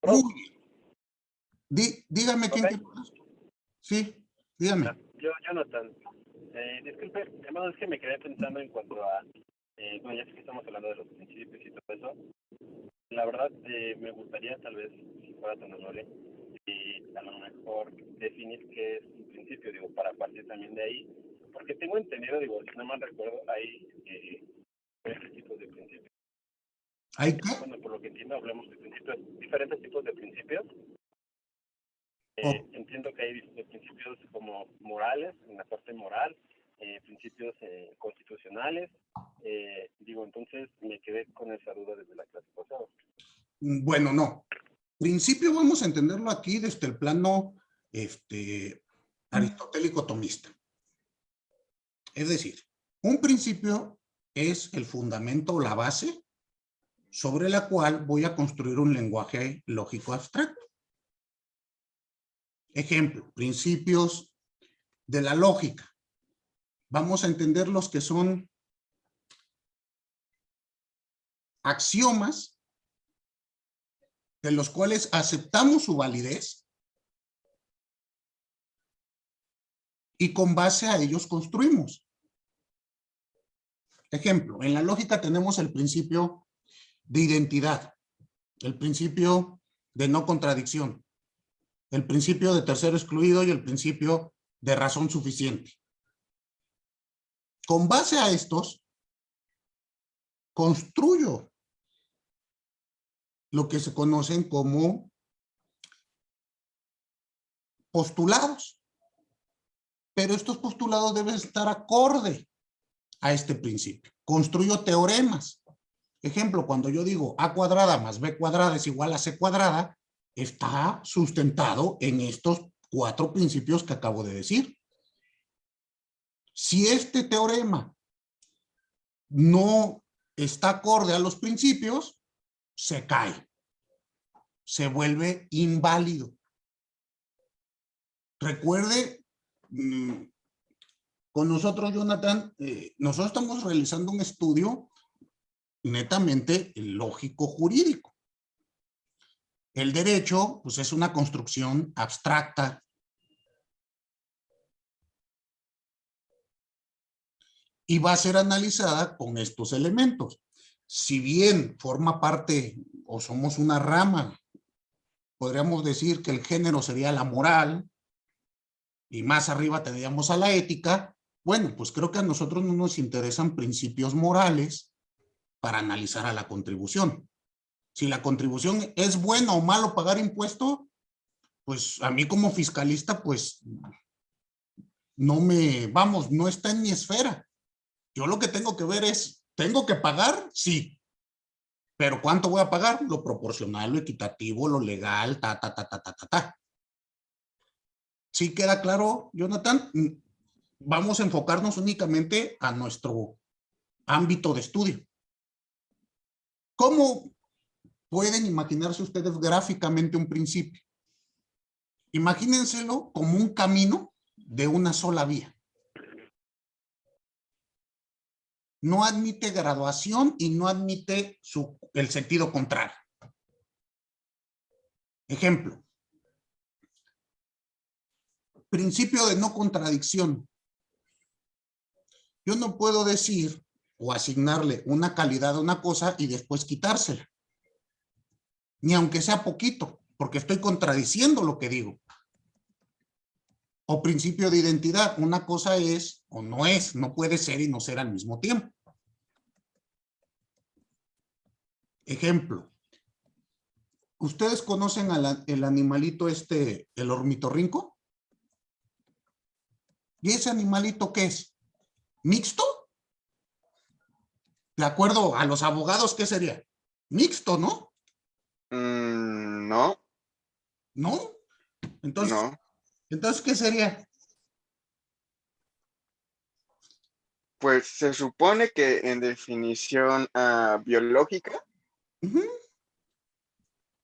Muy Prof. bien. Dígame quién ¿Profe? quiere hablar. Sí, dígame. Yo, Jonathan. Disculpe, llamado, es que me quedé pensando en cuanto a, bueno, ya sé que estamos hablando de los principios y todo eso. La verdad, me gustaría tal vez, si fuera tan amable, a lo mejor definir qué es un principio, digo, para partir también de ahí. Porque tengo entendido, digo, si no mal recuerdo, hay diferentes tipos de principios. ¿Hay qué? Bueno, por lo que entiendo, hablamos de principios, diferentes tipos de principios. Oh, Entiendo que hay principios como morales, en la parte moral, principios constitucionales. Digo, entonces me quedé con esa duda desde la clase pasada. bueno, no. Principio vamos a entenderlo aquí desde el plano aristotélico tomista. Es decir, un principio es el fundamento o la base sobre la cual voy a construir un lenguaje lógico abstracto. Ejemplo, principios de la lógica. Vamos a entender los que son axiomas de los cuales aceptamos su validez y con base a ellos construimos. Ejemplo, en la lógica tenemos el principio de identidad, el principio de no contradicción, el principio de tercero excluido y el principio de razón suficiente. Con base a estos, construyo lo que se conocen como postulados. Pero estos postulados deben estar acorde a este principio. Construyo teoremas. Ejemplo, cuando yo digo a cuadrada más b cuadrada es igual a c cuadrada, está sustentado en estos 4 principios que acabo de decir. Si este teorema no está acorde a los principios, se cae, se vuelve inválido. Recuerde, con nosotros, Jonathan, nosotros estamos realizando un estudio netamente lógico jurídico. El derecho, pues, es una construcción abstracta. Y va a ser analizada con estos elementos. Si bien forma parte o somos una rama, podríamos decir que el género sería la moral y más arriba tendríamos a la ética. Bueno, pues creo que a nosotros no nos interesan principios morales para analizar a la contribución. Si la contribución es bueno o malo pagar impuesto, pues a mí como fiscalista, pues no me, vamos, no está en mi esfera. Yo lo que tengo que ver es, ¿tengo que pagar? Sí. ¿Pero cuánto voy a pagar? Lo proporcional, lo equitativo, lo legal, ta. ¿Sí queda claro, Jonathan? Vamos a enfocarnos únicamente a nuestro ámbito de estudio. ¿Cómo pueden imaginarse ustedes gráficamente un principio? Imagínenselo como un camino de una sola vía. No admite graduación y no admite el sentido contrario. Ejemplo. Principio de no contradicción. Yo no puedo decir o asignarle una calidad a una cosa y después quitársela. Ni aunque sea poquito, porque estoy contradiciendo lo que digo. O principio de identidad. Una cosa es o no es, no puede ser y no ser al mismo tiempo. Ejemplo. ¿Ustedes conocen el animalito el ornitorrinco? ¿Y ese animalito qué es? ¿Mixto? De acuerdo a los abogados, ¿qué sería? Mixto, ¿no? No, ¿No? Entonces, no. ¿qué sería? Pues se supone que en definición biológica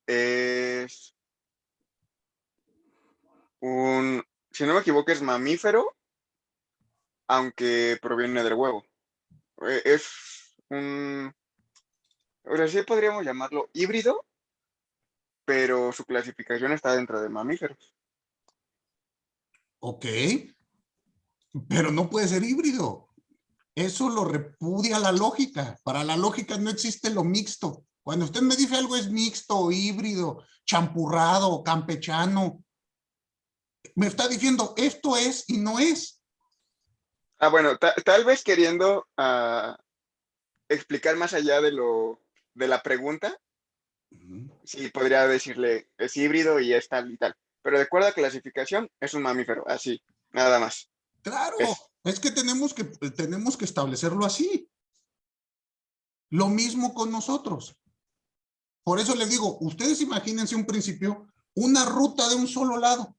es si no me equivoco, es mamífero, aunque proviene del huevo. Es ahora sí podríamos llamarlo híbrido, pero su clasificación está dentro de mamíferos. Ok, pero no puede ser híbrido. Eso lo repudia la lógica. Para la lógica no existe lo mixto. Cuando usted me dice algo es mixto, híbrido, champurrado, campechano, me está diciendo esto es y no es. Ah, bueno, tal vez queriendo explicar más allá de la pregunta, sí podría decirle es híbrido y es tal y tal. Pero de acuerdo a clasificación, es un mamífero, así, nada más. Claro, Es, es que tenemos que establecerlo así. Lo mismo con nosotros. Por eso les digo, ustedes imagínense un principio, una ruta de un solo lado,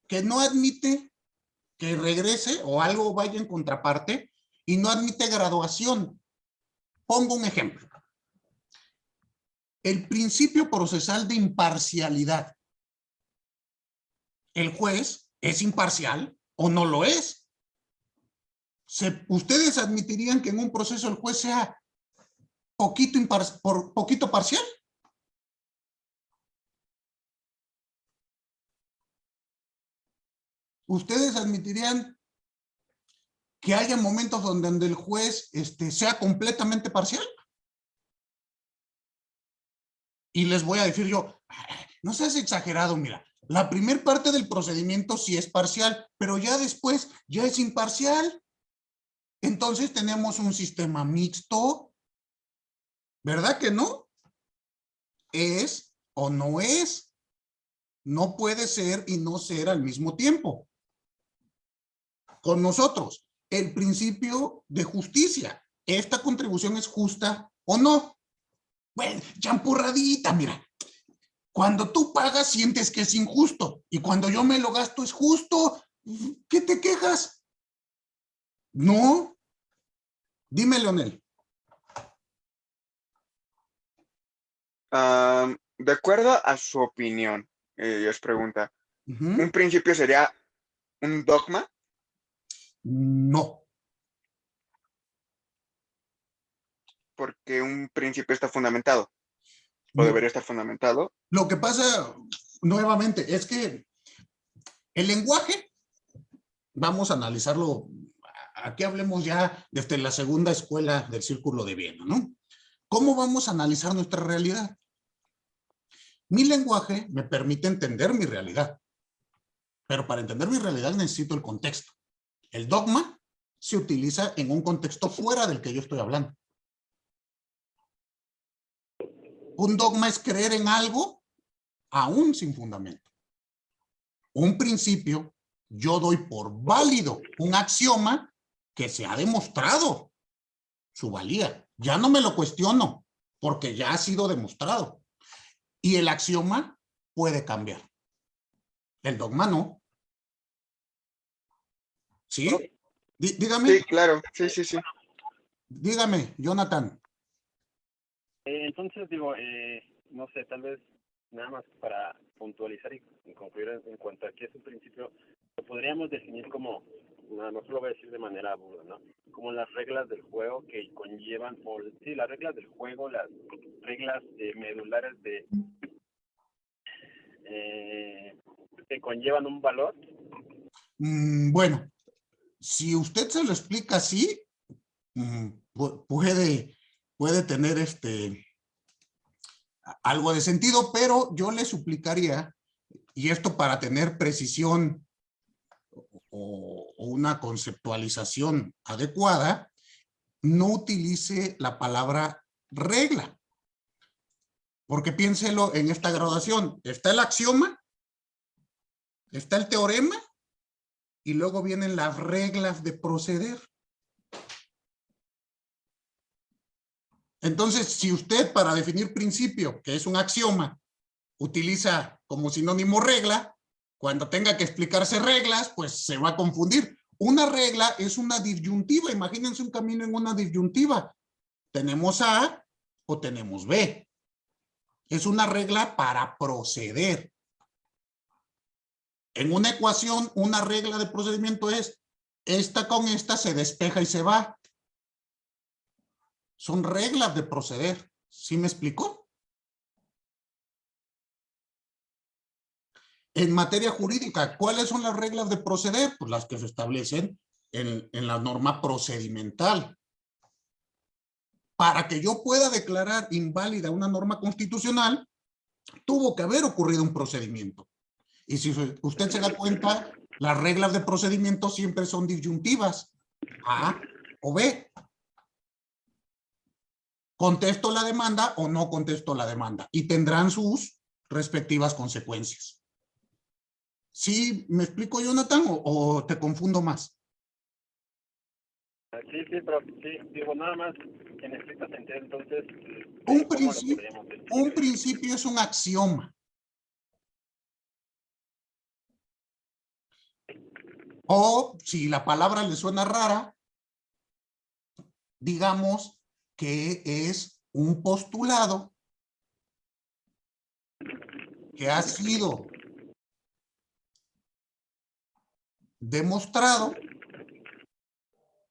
que no admite que regrese o algo vaya en contraparte y no admite graduación. Pongo un ejemplo. El principio procesal de imparcialidad. ¿El juez es imparcial o no lo es? ¿Ustedes admitirían que en un proceso el juez sea poquito parcial? ¿Ustedes admitirían que haya momentos donde el juez sea completamente parcial? Y les voy a decir yo, no seas exagerado, mira, la primer parte del procedimiento sí es parcial, pero ya después ya es imparcial. Entonces tenemos un sistema mixto, ¿verdad que no? Es o no es. No puede ser y no ser al mismo tiempo. Con nosotros, el principio de justicia. ¿Esta contribución es justa o no? Bueno, champurradita, mira. Cuando tú pagas, sientes que es injusto. Y cuando yo me lo gasto, es justo. ¿Qué te quejas? No. Dime, Leonel. de acuerdo a su opinión, es pregunta, ¿un Uh-huh. principio sería un dogma? No. Porque un principio está fundamentado, o No. debería estar fundamentado. Lo que pasa, nuevamente, es que el lenguaje, vamos a analizarlo, aquí hablemos ya desde la segunda escuela del Círculo de Viena, ¿no? ¿Cómo vamos a analizar nuestra realidad? Mi lenguaje me permite entender mi realidad, pero para entender mi realidad necesito el contexto. El dogma se utiliza en un contexto fuera del que yo estoy hablando. Un dogma es creer en algo aún sin fundamento. Un principio, yo doy por válido un axioma que se ha demostrado su valía. Ya no me lo cuestiono porque ya ha sido demostrado. Y el axioma puede cambiar. El dogma no. ¿Sí? Sí, Dígame, claro, sí, sí, sí. dígame, Jonathan. Entonces, digo, no sé, tal vez nada más para puntualizar y concluir en cuanto a qué es un principio, lo podríamos definir como, nada más lo voy a decir de manera burda, ¿no? Como las reglas del juego que conllevan, o sí, las reglas del juego, las reglas medulares que conllevan un valor. Bueno, si usted se lo explica así, puede tener algo de sentido, pero yo le suplicaría, y esto para tener precisión o una conceptualización adecuada, no utilice la palabra regla, porque piénselo en esta graduación. Está el axioma, está el teorema, y luego vienen las reglas de proceder. Entonces, si usted para definir principio, que es un axioma, utiliza como sinónimo regla, cuando tenga que explicarse reglas, pues se va a confundir. Una regla es una disyuntiva. Imagínense un camino en una disyuntiva. Tenemos A o tenemos B. Es una regla para proceder. En una ecuación, una regla de procedimiento es esta con esta se despeja y se va. Son reglas de proceder. ¿Sí me explicó? En materia jurídica, ¿cuáles son las reglas de proceder? Pues las que se establecen en la norma procedimental. Para que yo pueda declarar inválida una norma constitucional, tuvo que haber ocurrido un procedimiento. Y si usted se da cuenta, las reglas de procedimiento siempre son disyuntivas, A o B. Contesto la demanda o no contesto la demanda, y tendrán sus respectivas consecuencias. ¿Sí me explico, Jonathan, o te confundo más? Sí, pero sí, digo, nada más en estricto sentido, entonces, Un ¿cómo lo podríamos decir? un principio es un axioma. O, si la palabra le suena rara, digamos que es un postulado que ha sido demostrado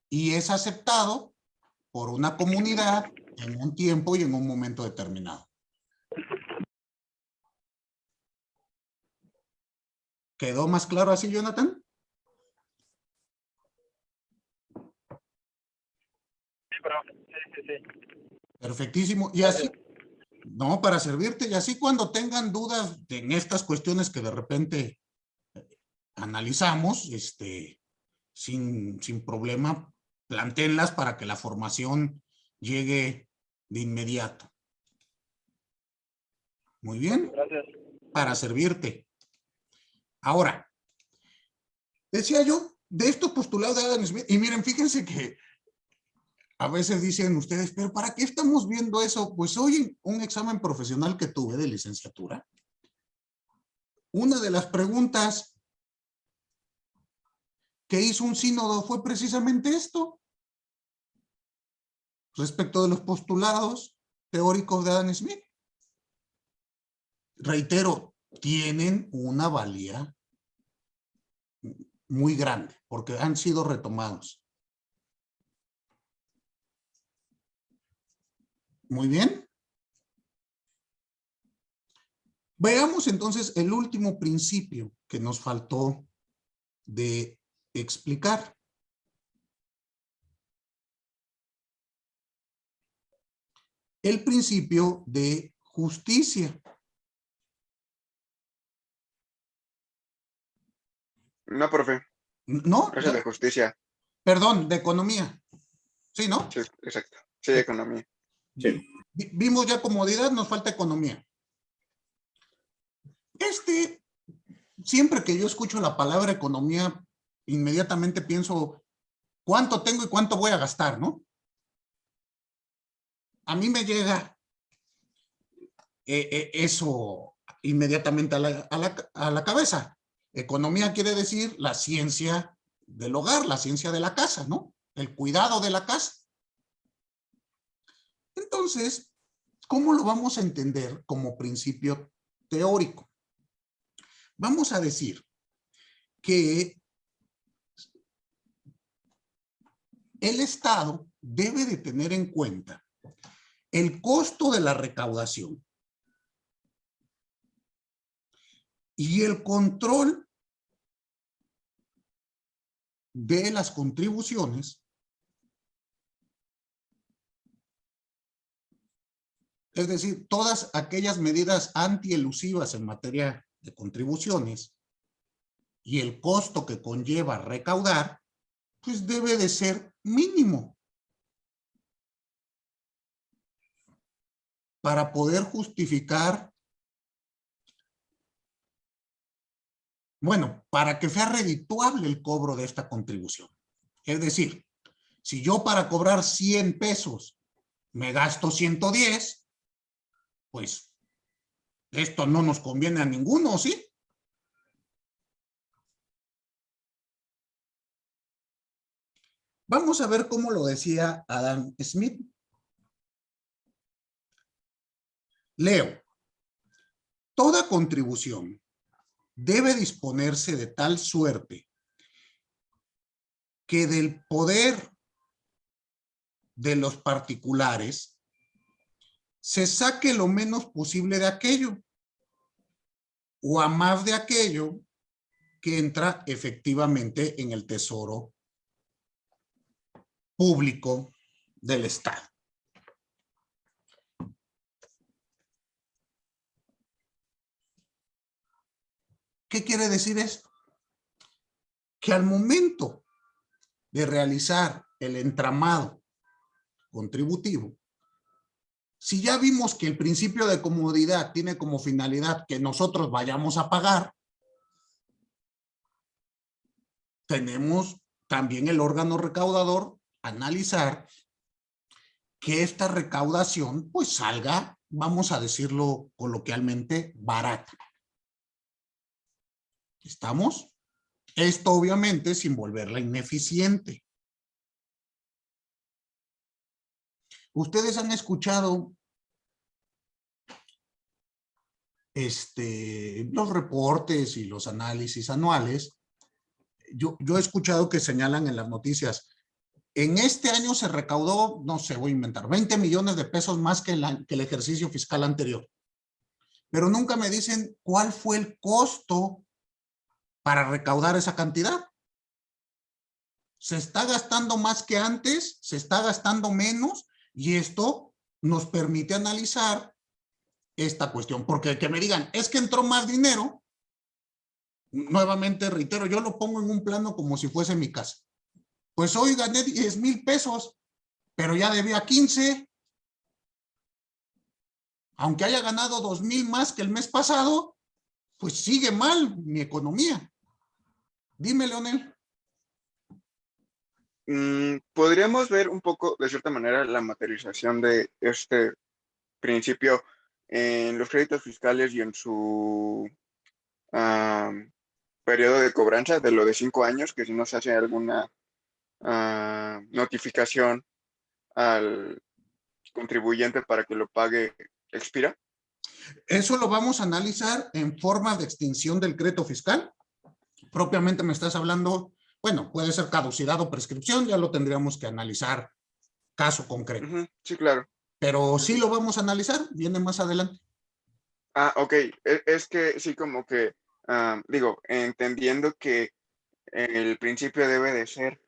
y es aceptado por una comunidad en un tiempo y en un momento determinado. ¿Quedó más claro así, Jonathan? Sí, pero sí. Perfectísimo. Y así, no, para servirte, y así cuando tengan dudas en estas cuestiones que de repente analizamos, sin problema, plantéenlas para que la formación llegue de inmediato. Muy bien. Gracias. Para servirte. Ahora, decía yo, de estos postulados de Adam Smith, y miren, fíjense que a veces dicen ustedes, pero ¿para qué estamos viendo eso? Pues hoy en un examen profesional que tuve de licenciatura, una de las preguntas que hizo un sínodo fue precisamente esto, respecto de los postulados teóricos de Adam Smith. Reitero, tienen una valía muy grande, porque han sido retomados. Muy bien. Veamos entonces el último principio que nos faltó de explicar. El principio de justicia. No, profe, No, es el de justicia. perdón, de economía. Sí, ¿no? Sí, exacto. Sí, de economía. Sí. Vimos ya comodidad, nos falta economía. Siempre que yo escucho la palabra economía, inmediatamente pienso cuánto tengo y cuánto voy a gastar, ¿no? A mí me llega eso inmediatamente a la cabeza. Economía quiere decir la ciencia del hogar, la ciencia de la casa, ¿no? El cuidado de la casa. Entonces, ¿cómo lo vamos a entender como principio teórico? Vamos a decir que el Estado debe de tener en cuenta el costo de la recaudación y el control de las contribuciones, es decir, todas aquellas medidas antielusivas en materia de contribuciones y el costo que conlleva recaudar, pues debe de ser mínimo para poder justificar, bueno, para que sea redituable el cobro de esta contribución. Es decir, si yo para cobrar 100 pesos me gasto 110, pues esto no nos conviene a ninguno, ¿sí? Vamos a ver cómo lo decía Adam Smith. Leo, toda contribución debe disponerse de tal suerte que del poder de los particulares se saque lo menos posible de aquello, o a más de aquello que entra efectivamente en el tesoro público del Estado. ¿Qué quiere decir esto? Que al momento de realizar el entramado contributivo, si ya vimos que el principio de comodidad tiene como finalidad que nosotros vayamos a pagar, tenemos también el órgano recaudador analizar que esta recaudación pues salga, vamos a decirlo coloquialmente, barata. ¿Estamos? Esto obviamente sin volverla ineficiente. Ustedes han escuchado los reportes y los análisis anuales. Yo he escuchado que señalan en las noticias, en este año se recaudó, no sé, voy a inventar, 20 millones de pesos más que el ejercicio fiscal anterior. Pero nunca me dicen cuál fue el costo para recaudar esa cantidad. ¿Se está gastando más que antes? ¿Se está gastando menos? Y esto nos permite analizar esta cuestión. Porque que me digan, es que entró más dinero, nuevamente reitero, yo lo pongo en un plano como si fuese mi casa. Pues hoy gané 10,000 pesos, pero ya debía 15. Aunque haya ganado 2,000 más que el mes pasado, pues sigue mal mi economía. Dime, Leonel. Podríamos ver un poco, de cierta manera, la materialización de este principio en los créditos fiscales y en su periodo de cobranza de lo de 5 años, que si no se hace alguna notificación al contribuyente para que lo pague, expira. Eso lo vamos a analizar en forma de extinción del crédito fiscal. Propiamente me estás hablando, bueno, puede ser caducidad o prescripción, ya lo tendríamos que analizar caso concreto. Sí, claro. Pero sí lo vamos a analizar, viene más adelante. Ok, es que sí, como que, digo, entendiendo que el principio debe de ser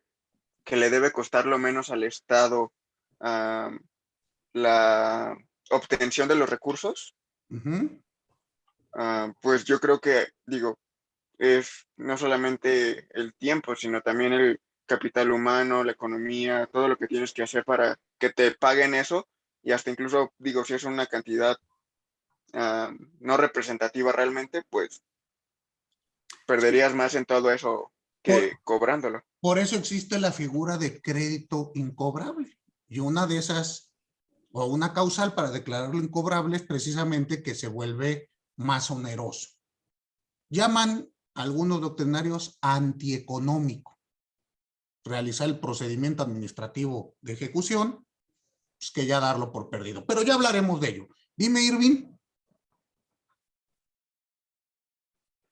que le debe costar lo menos al Estado la obtención de los recursos, pues yo creo que, digo, es no solamente el tiempo, sino también el capital humano, la economía, todo lo que tienes que hacer para que te paguen eso, y hasta incluso, digo, si es una cantidad no representativa realmente, pues perderías más en todo eso que cobrándolo. Por eso existe la figura de crédito incobrable. Y una de esas, o una causal para declararlo incobrable es precisamente que se vuelve más oneroso. Llaman algunos doctrinarios antieconómico. Realizar el procedimiento administrativo de ejecución, pues que ya darlo por perdido. Pero ya hablaremos de ello. Dime, Irving.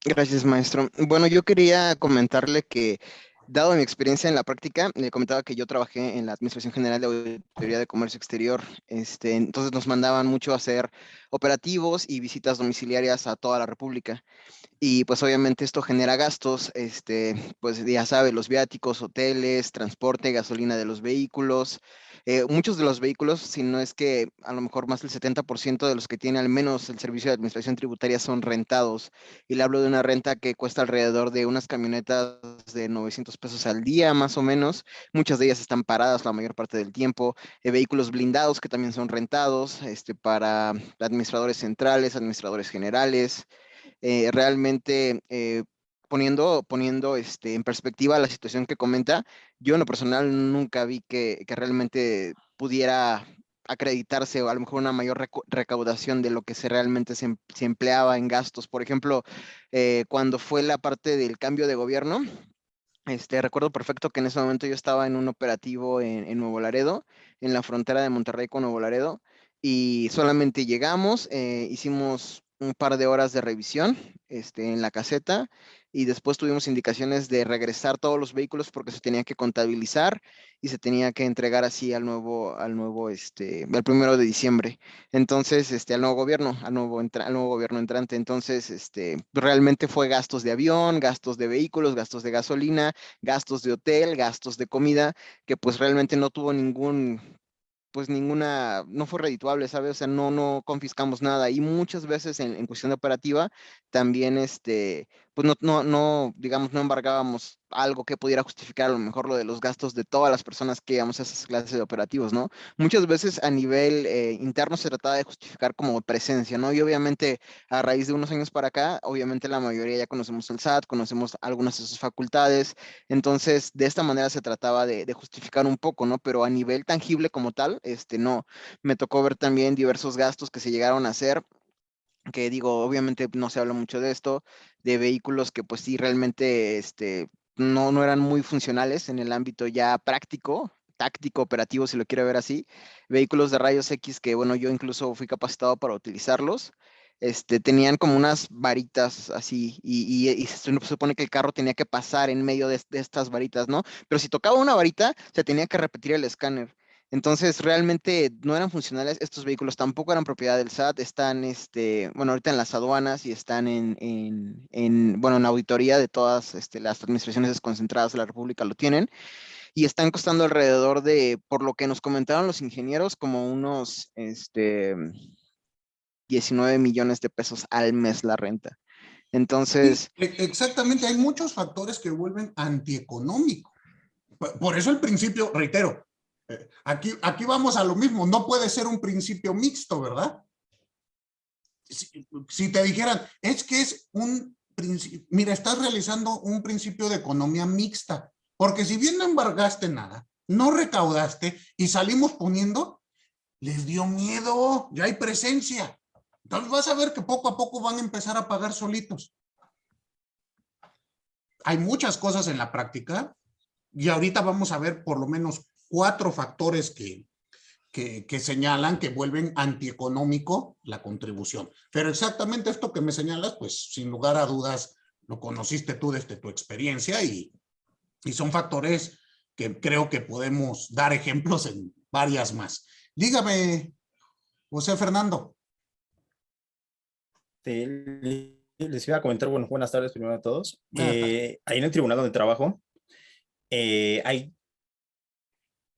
Gracias, maestro. Bueno, yo quería comentarle que, dado mi experiencia en la práctica, le comentaba que yo trabajé en la Administración General de Auditoría de Comercio Exterior. Entonces nos mandaban mucho a hacer operativos y visitas domiciliarias a toda la República. Y pues obviamente esto genera gastos, pues ya sabe, los viáticos, hoteles, transporte, gasolina de los vehículos. Muchos de los vehículos, si no es que a lo mejor más del 70% de los que tiene al menos el servicio de administración tributaria son rentados. Y le hablo de una renta que cuesta alrededor de unas camionetas de 900 pesos al día, más o menos. Muchas de ellas están paradas la mayor parte del tiempo. Vehículos blindados que también son rentados, para administradores centrales, administradores generales. Realmente poniendo en perspectiva la situación que comenta, yo en lo personal nunca vi que realmente pudiera acreditarse o a lo mejor una mayor recaudación de lo que realmente se empleaba en gastos. Por ejemplo, cuando fue la parte del cambio de gobierno, recuerdo perfecto que en ese momento yo estaba en un operativo en Nuevo Laredo, en la frontera de Monterrey con Nuevo Laredo, y solamente llegamos, hicimos un par de horas de revisión en la caseta, y después tuvimos indicaciones de regresar todos los vehículos porque se tenía que contabilizar y se tenía que entregar así al 1 de diciembre. Entonces, al nuevo gobierno, al nuevo gobierno entrante. Entonces, realmente fue gastos de avión, gastos de vehículos, gastos de gasolina, gastos de hotel, gastos de comida, que pues realmente no tuvo no fue redituable, ¿sabes? O sea, no confiscamos nada. Y muchas veces en cuestión de operativa, también, pues digamos, no embargábamos algo que pudiera justificar a lo mejor lo de los gastos de todas las personas que íbamos a esas clases de operativos, ¿no? Muchas veces a nivel interno se trataba de justificar como presencia, ¿no? Y obviamente a raíz de unos años para acá, obviamente la mayoría ya conocemos el SAT, conocemos algunas de sus facultades, entonces de esta manera se trataba de justificar un poco, ¿no? Pero a nivel tangible como tal, no. Me tocó ver también diversos gastos que se llegaron a hacer, que digo, obviamente no se habla mucho de esto, de vehículos que pues sí realmente no eran muy funcionales en el ámbito ya práctico, táctico, operativo, si lo quiere ver así. Vehículos de rayos X que, bueno, yo incluso fui capacitado para utilizarlos. Tenían como unas varitas así y se supone que el carro tenía que pasar en medio de estas varitas, ¿no? Pero si tocaba una varita, se tenía que repetir el escáner. Entonces, realmente no eran funcionales. Estos vehículos tampoco eran propiedad del SAT. Están, bueno, ahorita en las aduanas y están bueno, en auditoría de todas las administraciones desconcentradas de la República lo tienen. Y están costando alrededor de, por lo que nos comentaron los ingenieros, como unos 19 millones de pesos al mes la renta. Sí, Entonces, exactamente, hay muchos factores que vuelven antieconómico. Por eso el principio, reitero, aquí vamos a lo mismo, no puede ser un principio mixto, ¿verdad? Si te dijeran, es que es un principio, mira, estás realizando un principio de economía mixta, porque si bien no embargaste nada, no recaudaste y salimos poniendo, les dio miedo, ya hay presencia. Entonces vas a ver que poco a poco van a empezar a pagar solitos. Hay muchas cosas en la práctica y ahorita vamos a ver por lo menos 4 factores que señalan que vuelven antieconómico la contribución. Pero exactamente esto que me señalas, pues sin lugar a dudas lo conociste tú desde tu experiencia y son factores que creo que podemos dar ejemplos en varias más. Dígame, José Fernando. Les iba a comentar, bueno, buenas tardes primero a todos. Buenas tardes. Ahí en el tribunal donde trabajo, hay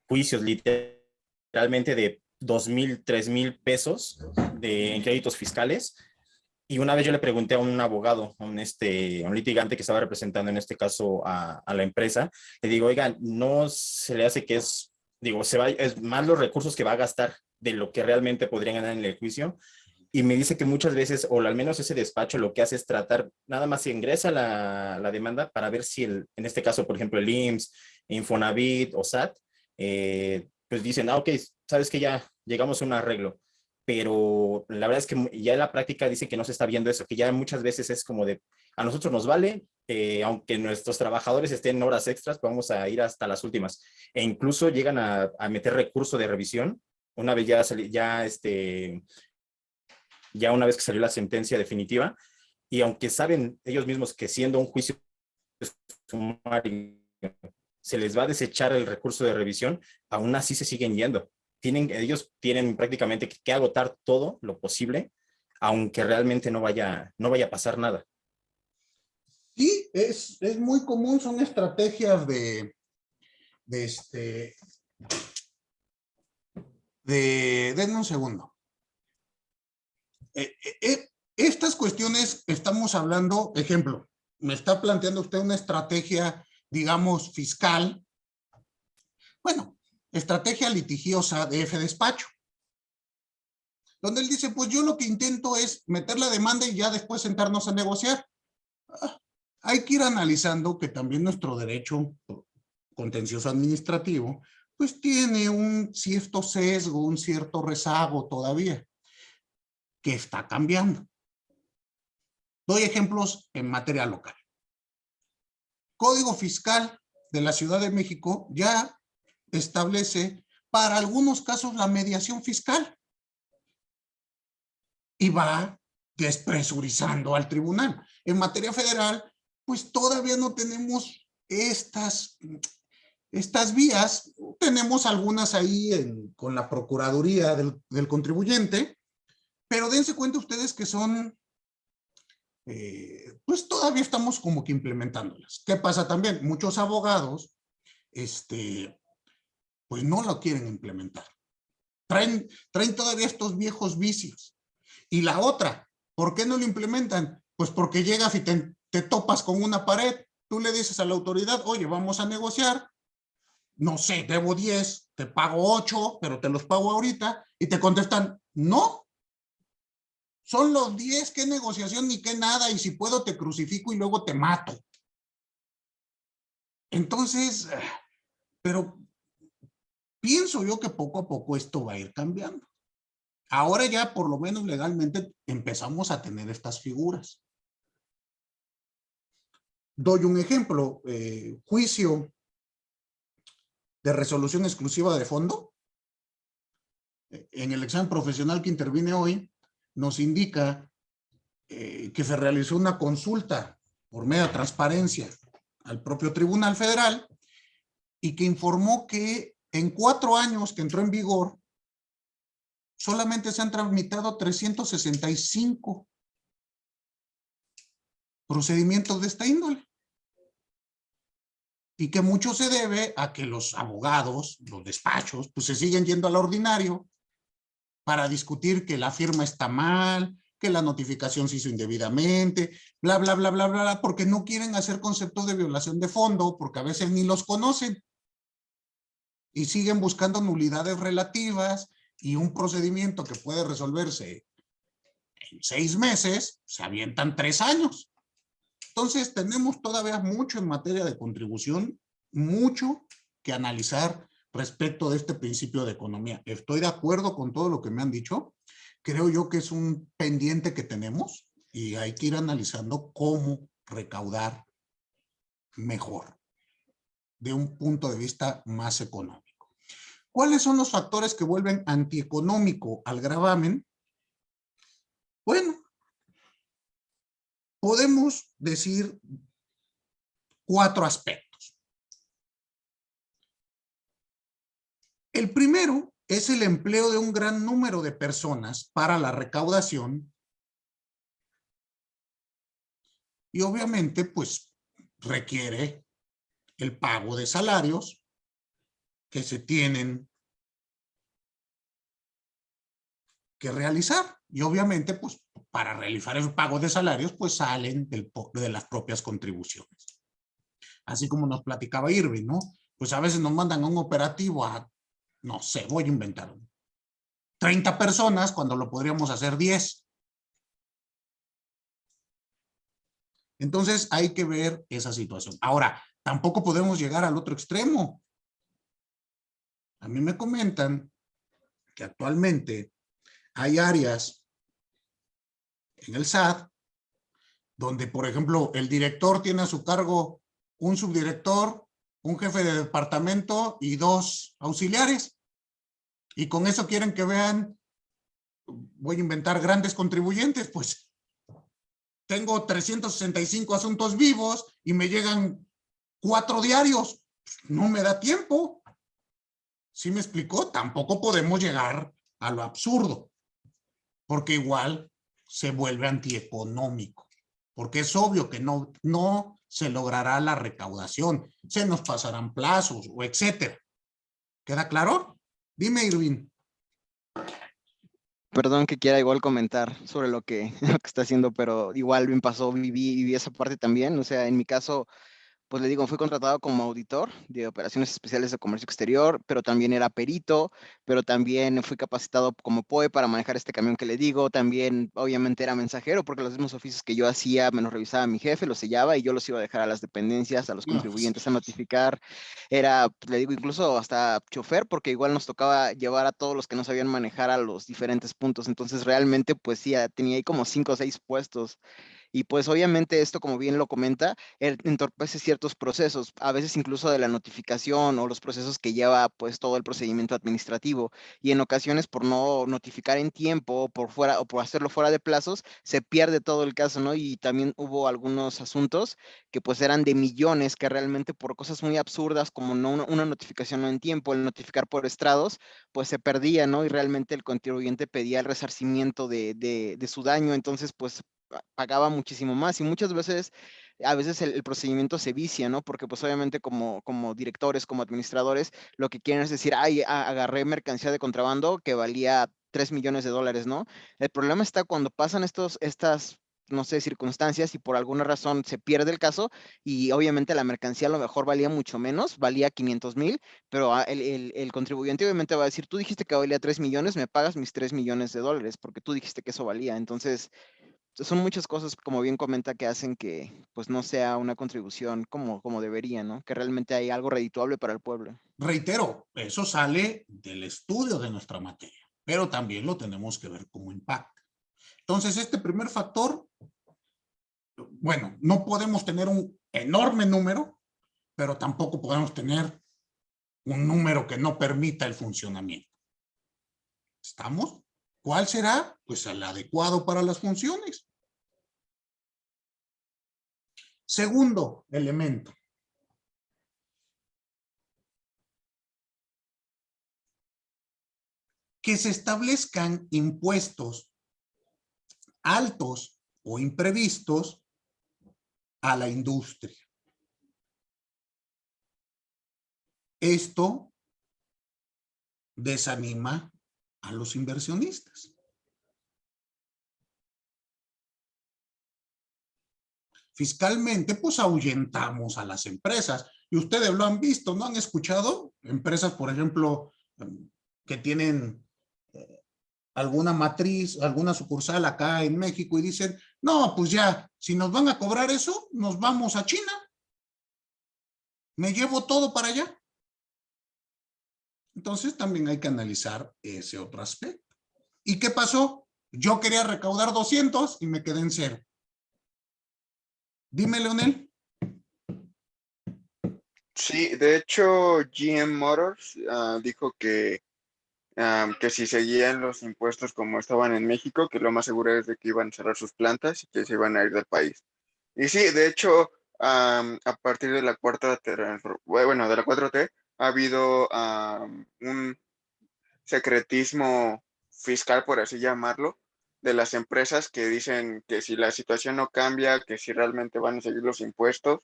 juicios literalmente de 2,000, 3,000 pesos en créditos fiscales. Y una vez yo le pregunté a un abogado, a un litigante que estaba representando en este caso a la empresa, le digo, oiga, ¿no se le hace que es más los recursos que va a gastar de lo que realmente podrían ganar en el juicio? Y me dice que muchas veces, o al menos ese despacho lo que hace es tratar, nada más si ingresa la demanda para ver si en este caso, por ejemplo, el IMSS, Infonavit o SAT, pues dicen, ok, sabes que ya llegamos a un arreglo. Pero la verdad es que ya en la práctica dice que no se está viendo eso, que ya muchas veces es como de, a nosotros nos vale, aunque nuestros trabajadores estén en horas extras, vamos a ir hasta las últimas. E incluso llegan a meter recurso de revisión, una vez ya una vez que salió la sentencia definitiva, y aunque saben ellos mismos que siendo un juicio sumario se les va a desechar el recurso de revisión, aún así se siguen yendo. Ellos tienen prácticamente que agotar todo lo posible, aunque realmente no vaya a pasar nada. Sí, es muy común, son estrategias denme un segundo. Estas cuestiones estamos hablando, ejemplo, me está planteando usted una estrategia, digamos, fiscal, bueno, estrategia litigiosa de F despacho, donde él dice, pues yo lo que intento es meter la demanda y ya después sentarnos a negociar. Hay que ir analizando que también nuestro derecho contencioso administrativo, pues tiene un cierto sesgo, un cierto rezago todavía, que está cambiando. Doy ejemplos en materia local. Código Fiscal de la Ciudad de México ya establece para algunos casos la mediación fiscal y va despresurizando al tribunal. En materia federal, pues todavía no tenemos estas vías. Tenemos algunas ahí con la Procuraduría del Contribuyente, pero dense cuenta ustedes que son, pues todavía estamos como que implementándolas. ¿Qué pasa también? Muchos abogados, pues no lo quieren implementar. Traen todavía estos viejos vicios. Y la otra, ¿por qué no lo implementan? Pues porque llegas y te topas con una pared, tú le dices a la autoridad, oye, vamos a negociar, no sé, debo 10, te pago 8, pero te los pago ahorita, y te contestan, no, son los 10, qué negociación ni qué nada, y si puedo te crucifico y luego te mato. Entonces, pero pienso yo que poco a poco esto va a ir cambiando. Ahora ya por lo menos legalmente empezamos a tener estas figuras. Doy un ejemplo, juicio de resolución exclusiva de fondo. En el examen profesional que intervine hoy, nos indica que se realizó una consulta por medio de transparencia al propio Tribunal Federal y que informó que en 4 años que entró en vigor, solamente se han tramitado 365 procedimientos de esta índole. Y que mucho se debe a que los abogados, los despachos, pues se siguen yendo al ordinario para discutir que la firma está mal, que la notificación se hizo indebidamente, bla, bla, bla, bla, bla, porque no quieren hacer conceptos de violación de fondo, porque a veces ni los conocen. Y siguen buscando nulidades relativas y un procedimiento que puede resolverse en 6 meses, se avientan 3 años. Entonces, tenemos todavía mucho en materia de contribución, mucho que analizar respecto de este principio de economía. Estoy de acuerdo con todo lo que me han dicho. Creo yo que es un pendiente que tenemos y hay que ir analizando cómo recaudar mejor, de un punto de vista más económico. ¿Cuáles son los factores que vuelven antieconómico al gravamen? Bueno, podemos decir 4 aspectos. El primero es el empleo de un gran número de personas para la recaudación y obviamente pues requiere el pago de salarios que se tienen que realizar y obviamente pues para realizar esos pagos de salarios pues salen de las propias contribuciones. Así como nos platicaba Irving, ¿no? Pues a veces nos mandan a un operativo a, no sé, voy a inventar 30 personas cuando lo podríamos hacer 10. Entonces hay que ver esa situación. Ahora, tampoco podemos llegar al otro extremo. A mí me comentan que actualmente hay áreas en el SAT donde, por ejemplo, el director tiene a su cargo un subdirector, un jefe de departamento y 2 auxiliares. Y con eso quieren que vean, voy a inventar grandes contribuyentes, pues tengo 365 asuntos vivos y me llegan 4 diarios. No me da tiempo. ¿Sí me explicó? Tampoco podemos llegar a lo absurdo, porque igual se vuelve antieconómico, porque es obvio que no se logrará la recaudación, se nos pasarán plazos o etcétera. ¿Queda claro? Dime, Irving. Perdón que quiera igual comentar sobre lo que, lo que está haciendo, pero igual me pasó, viví esa parte también. O sea, en mi caso, pues le digo, fui contratado como auditor de operaciones especiales de comercio exterior, pero también era perito, pero también fui capacitado como POE para manejar este camión que le digo, también obviamente era mensajero, porque los mismos oficios que yo hacía me los revisaba mi jefe, los sellaba y yo los iba a dejar a las dependencias, a los No, contribuyentes a notificar. Era, le digo, incluso hasta chofer, porque igual nos tocaba llevar a todos los que no sabían manejar a los diferentes puntos. Entonces realmente, pues sí, tenía ahí como 5 o 6 puestos. Y pues obviamente esto, como bien lo comenta, entorpece ciertos procesos, a veces incluso de la notificación o los procesos que lleva pues todo el procedimiento administrativo. Y en ocasiones por no notificar en tiempo o por fuera o por hacerlo fuera de plazos, se pierde todo el caso, ¿no? Y también hubo algunos asuntos que pues eran de millones que realmente por cosas muy absurdas como no una notificación no en tiempo, el notificar por estrados, pues se perdía, ¿no? Y realmente el contribuyente pedía el resarcimiento de su daño, entonces pues pagaba muchísimo más y muchas veces, a veces el procedimiento se vicia, ¿no? Porque pues obviamente como directores, como administradores, lo que quieren es decir, ay, agarré mercancía de contrabando que valía 3 millones de dólares, ¿no? El problema está cuando pasan estas, no sé, circunstancias y por alguna razón se pierde el caso y obviamente la mercancía a lo mejor valía mucho menos, valía 500,000, pero el contribuyente obviamente va a decir, tú dijiste que valía 3 millones, me pagas mis 3 millones de dólares porque tú dijiste que eso valía. Entonces, son muchas cosas, como bien comenta, que hacen que pues no sea una contribución como debería, ¿no? Que realmente hay algo redituable para el pueblo. Reitero, eso sale del estudio de nuestra materia, pero también lo tenemos que ver como impacta. Entonces, este primer factor, bueno, no podemos tener un enorme número, pero tampoco podemos tener un número que no permita el funcionamiento. ¿Estamos? ¿Cuál será? Pues el adecuado para las funciones. Segundo elemento. Que se establezcan impuestos altos o imprevistos a la industria. Esto desanima a los inversionistas. Fiscalmente, pues ahuyentamos a las empresas. Y ustedes lo han visto, ¿no? Han escuchado empresas, por ejemplo, que tienen alguna matriz, alguna sucursal acá en México y dicen, no, pues ya, si nos van a cobrar eso, nos vamos a China. Me llevo todo para allá. Entonces también hay que analizar ese otro aspecto. ¿Y qué pasó? Yo quería recaudar 200 y me quedé en cero. Dime, Leonel. Sí, de hecho, GM Motors dijo que si seguían los impuestos como estaban en México, que lo más seguro es de que iban a cerrar sus plantas y que se iban a ir del país. Y sí, de hecho, a partir de la bueno, de la 4T, ha habido un secretismo fiscal, por así llamarlo, de las empresas que dicen que si la situación no cambia, que si realmente van a seguir los impuestos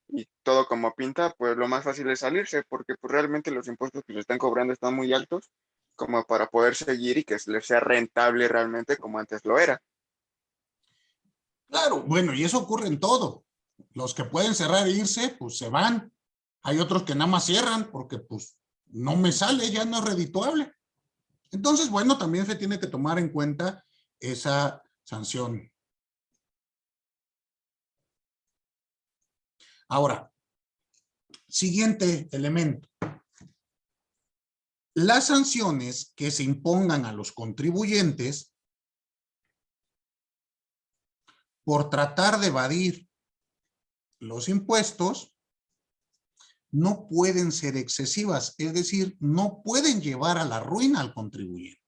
y todo como pinta, pues lo más fácil es salirse, porque pues realmente los impuestos que se están cobrando están muy altos como para poder seguir y que les sea rentable realmente como antes lo era. Claro, bueno, y eso ocurre en todo. Los que pueden cerrar e irse, pues se van. Hay otros que nada más cierran porque pues no me sale, ya no es redituable. Entonces, bueno, también se tiene que tomar en cuenta esa sanción. Ahora, siguiente elemento. Las sanciones que se impongan a los contribuyentes por tratar de evadir los impuestos no pueden ser excesivas, es decir, no pueden llevar a la ruina al contribuyente.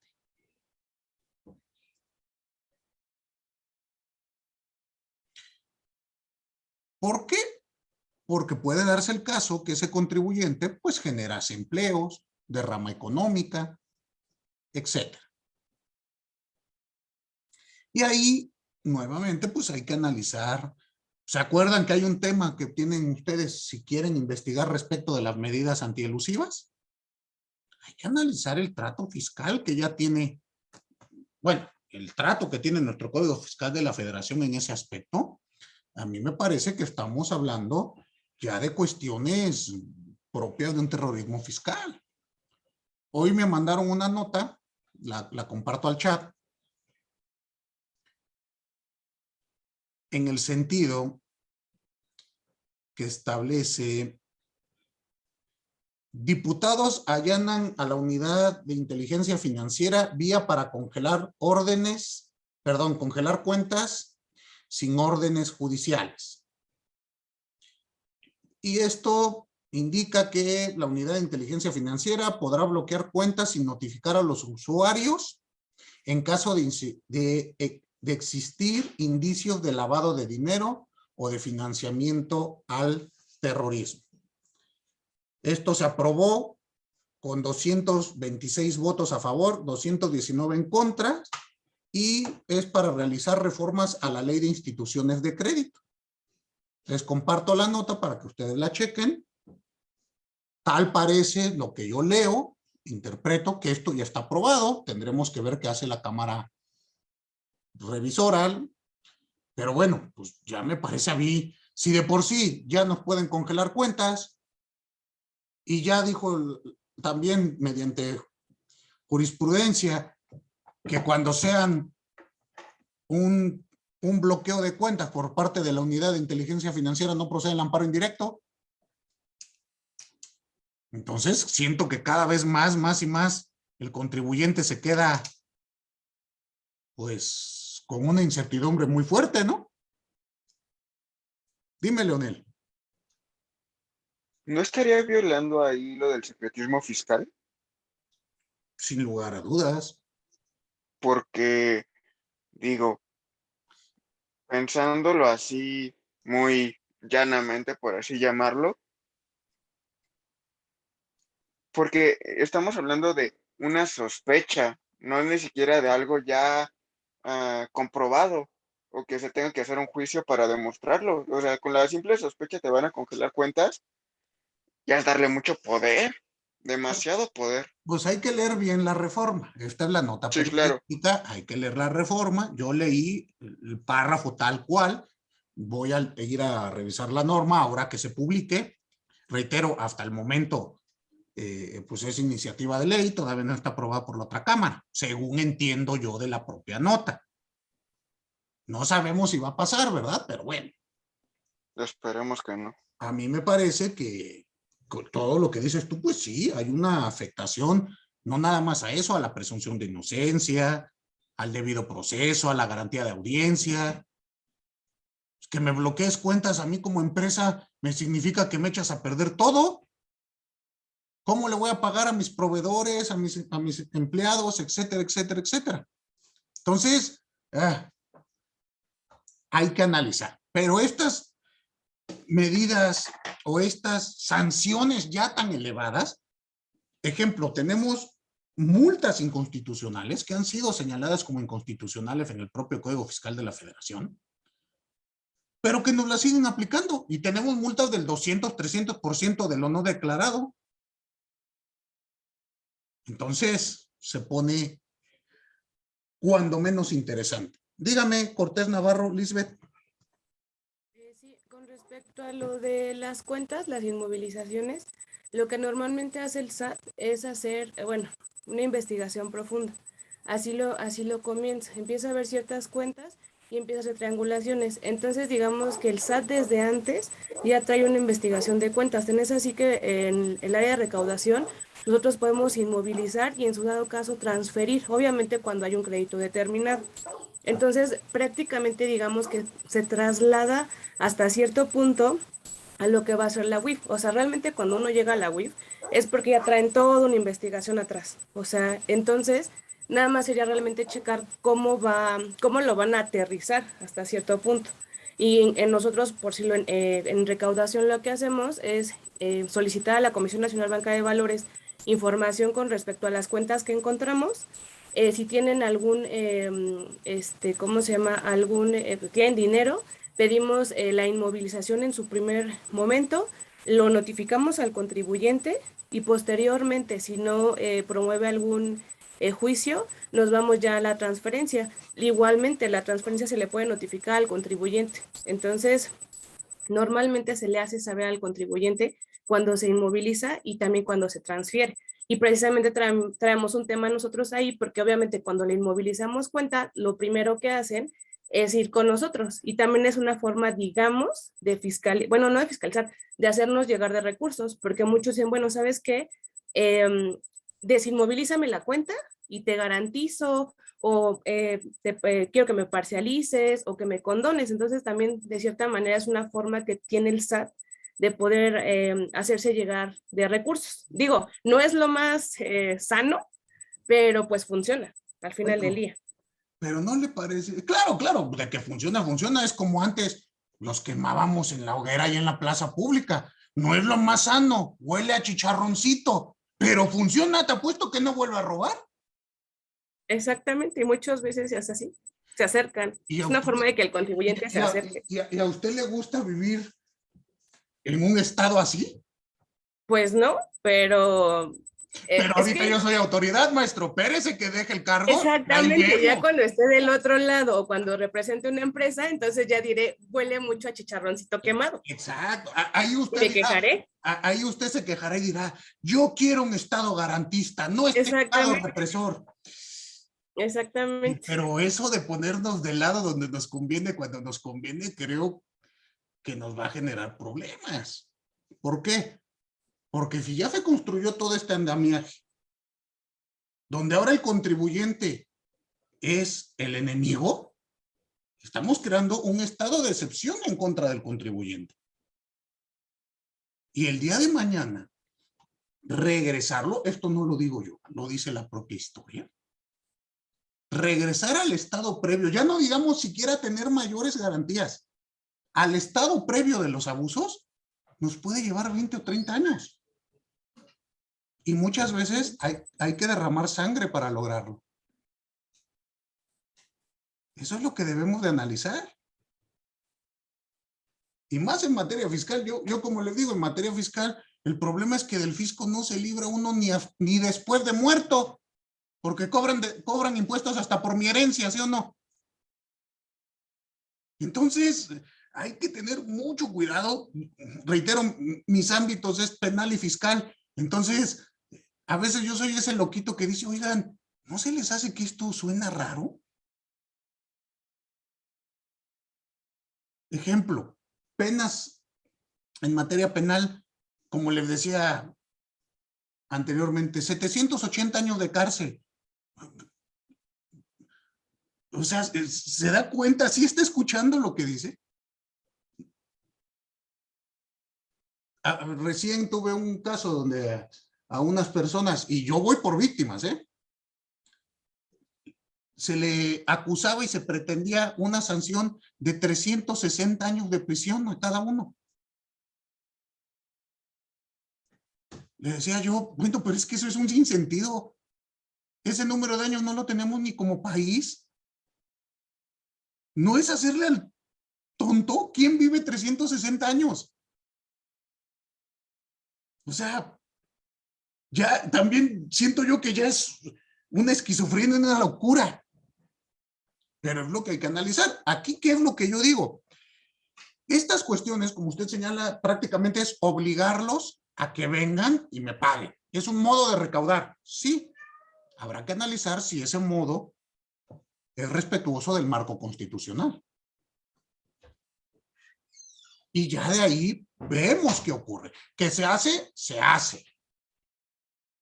¿Por qué? Porque puede darse el caso que ese contribuyente pues generase empleos, derrama económica, etc. Y ahí, nuevamente, pues hay que analizar. ¿Se acuerdan que hay un tema que tienen ustedes si quieren investigar respecto de las medidas antielusivas? Hay que analizar el trato fiscal que ya tiene, bueno, el trato que tiene nuestro Código Fiscal de la Federación en ese aspecto. A mí me parece que estamos hablando ya de cuestiones propias de un terrorismo fiscal. Hoy me mandaron una nota, la comparto al chat, en el sentido que establece: diputados allanan a la unidad de inteligencia financiera vía para congelar cuentas sin órdenes judiciales. Y esto indica que la unidad de inteligencia financiera podrá bloquear cuentas sin notificar a los usuarios en caso de existir indicios de lavado de dinero o de financiamiento al terrorismo. Esto se aprobó con 226 votos a favor, 219 en contra, y es para realizar reformas a la ley de instituciones de crédito. Les comparto la nota para que ustedes la chequen. Tal parece lo que yo leo, interpreto que esto ya está aprobado. Tendremos que ver qué hace la Cámara Revisora. Pero bueno, pues ya me parece a mí, si de por sí ya nos pueden congelar cuentas, y ya dijo también mediante jurisprudencia que cuando sean un bloqueo de cuentas por parte de la unidad de inteligencia financiera no procede el amparo indirecto. Entonces siento que cada vez más y más el contribuyente se queda pues con una incertidumbre muy fuerte, ¿no? Dime, Leonel. ¿No estaría violando ahí lo del secretismo fiscal? Sin lugar a dudas. Porque, digo, pensándolo así muy llanamente, por así llamarlo, porque estamos hablando de una sospecha, no ni siquiera de algo ya comprobado o que se tenga que hacer un juicio para demostrarlo. O sea, con la simple sospecha te van a congelar cuentas, ya es darle mucho poder, demasiado poder. Pues hay que leer bien la reforma. Esta es la nota Sí, claro. periodística, hay que leer la reforma. Yo leí el párrafo tal cual. Voy a ir a revisar la norma ahora que se publique. Reitero, hasta el momento, pues es iniciativa de ley, todavía no está aprobada por la otra cámara, según entiendo yo de la propia nota. No sabemos si va a pasar, ¿verdad? Pero bueno. Esperemos que no. A mí me parece que con todo lo que dices tú, pues sí, hay una afectación, no nada más a eso, a la presunción de inocencia, al debido proceso, a la garantía de audiencia. Que me bloquees cuentas a mí como empresa me significa que me echas a perder todo. ¿Cómo le voy a pagar a mis proveedores, a mis empleados, etcétera, etcétera, etcétera? Entonces, hay que analizar. Pero estas medidas o estas sanciones ya tan elevadas, ejemplo, tenemos multas inconstitucionales que han sido señaladas como inconstitucionales en el propio Código Fiscal de la Federación, pero que nos las siguen aplicando y tenemos multas del 200, 300% de lo no declarado. Entonces, se pone cuando menos interesante. Dígame, Cortés Navarro, Lisbeth. Sí, con respecto a lo de las cuentas, las inmovilizaciones, lo que normalmente hace el SAT es hacer, una investigación profunda. Así lo comienza. Empieza a ver ciertas cuentas y empieza a hacer triangulaciones. Entonces, digamos que el SAT desde antes ya trae una investigación de cuentas. Tenés así que en el área de recaudación nosotros podemos inmovilizar y en su dado caso transferir, obviamente cuando hay un crédito determinado. Entonces, prácticamente digamos que se traslada hasta cierto punto a lo que va a ser la UIF. O sea, realmente cuando uno llega a la UIF es porque ya traen toda una investigación atrás. O sea, entonces nada más sería realmente checar cómo lo van a aterrizar hasta cierto punto. Y en nosotros, por si en recaudación lo que hacemos es solicitar a la Comisión Nacional Banca de Valores información con respecto a las cuentas que encontramos. Si tienen algún, tienen dinero, pedimos la inmovilización en su primer momento, lo notificamos al contribuyente y posteriormente, si no promueve algún juicio, nos vamos ya a la transferencia. Igualmente, la transferencia se le puede notificar al contribuyente. Entonces, normalmente se le hace saber al contribuyente cuando se inmoviliza y también cuando se transfiere. Y precisamente traemos un tema nosotros ahí, porque obviamente cuando le inmovilizamos cuenta, lo primero que hacen es ir con nosotros. Y también es una forma, digamos, de fiscalizar, bueno, no de fiscalizar, de hacernos llegar de recursos, porque muchos dicen, bueno, ¿sabes qué? Desinmovilízame la cuenta y te garantizo o quiero que me parcialices o que me condones. Entonces también de cierta manera es una forma que tiene el SAT de poder hacerse llegar de recursos. Digo, no es lo más sano, pero pues funciona al final del día. Pero no le parece, claro, claro, de que funciona, funciona, es como antes los quemábamos en la hoguera y en la plaza pública. No es lo más sano, huele a chicharroncito, pero funciona, te apuesto que no vuelve a robar. Exactamente, y muchas veces es así, se acercan. Es una forma de que el contribuyente se acerque. ¿Y a usted le gusta vivir en un estado así? Pues no, pero Pero es ahorita que yo soy autoridad, maestro. Pérez, que deje el cargo. Ahí exactamente, ya llego. cuando esté del otro lado o cuando represente una empresa, entonces ya diré, huele mucho a chicharroncito quemado. Exacto. Ahí Y usted me dirá, quejaré. ahí usted se quejará y dirá, yo quiero un estado garantista, no este estado Exactamente, represor. exactamente. Pero eso de ponernos del lado donde nos conviene, cuando nos conviene, creo que nos va a generar problemas. ¿Por qué? Porque si ya se construyó todo este andamiaje, donde ahora el contribuyente es el enemigo, estamos creando un estado de excepción en contra del contribuyente. Y el día de mañana, regresarlo, esto no lo digo yo, lo dice la propia historia, regresar al estado previo, ya no digamos siquiera tener mayores garantías, al estado previo de los abusos, nos puede llevar 20 o 30 años. Y muchas veces hay que derramar sangre para lograrlo. Eso es lo que debemos de analizar. Y más en materia fiscal, yo como les digo, en materia fiscal, el problema es que del fisco no se libra uno ni después de muerto, porque cobran impuestos hasta por mi herencia, ¿sí o no? Entonces, hay que tener mucho cuidado. Reitero, mis ámbitos es penal y fiscal. Entonces, a veces yo soy ese loquito que dice, oigan, ¿no se les hace que esto suena raro? Ejemplo, penas en materia penal, como les decía anteriormente, 780 años de cárcel. O sea, ¿se da cuenta? ¿Sí está escuchando lo que dice? Recién tuve un caso donde a unas personas, y yo voy por víctimas, se le acusaba y se pretendía una sanción de 360 años de prisión a cada uno. Le decía yo, bueno, pero es que eso es un sinsentido. Ese número de años no lo tenemos ni como país. No es hacerle al tonto. ¿Quién vive 360 años? O sea, ya también siento yo que ya es una esquizofrenia, una locura. Pero es lo que hay que analizar. Aquí, ¿qué es lo que yo digo? Estas cuestiones, como usted señala, prácticamente es obligarlos a que vengan y me paguen. Es un modo de recaudar. Sí, habrá que analizar si ese modo es respetuoso del marco constitucional. Y ya de ahí vemos qué ocurre. ¿Qué se hace? Se hace.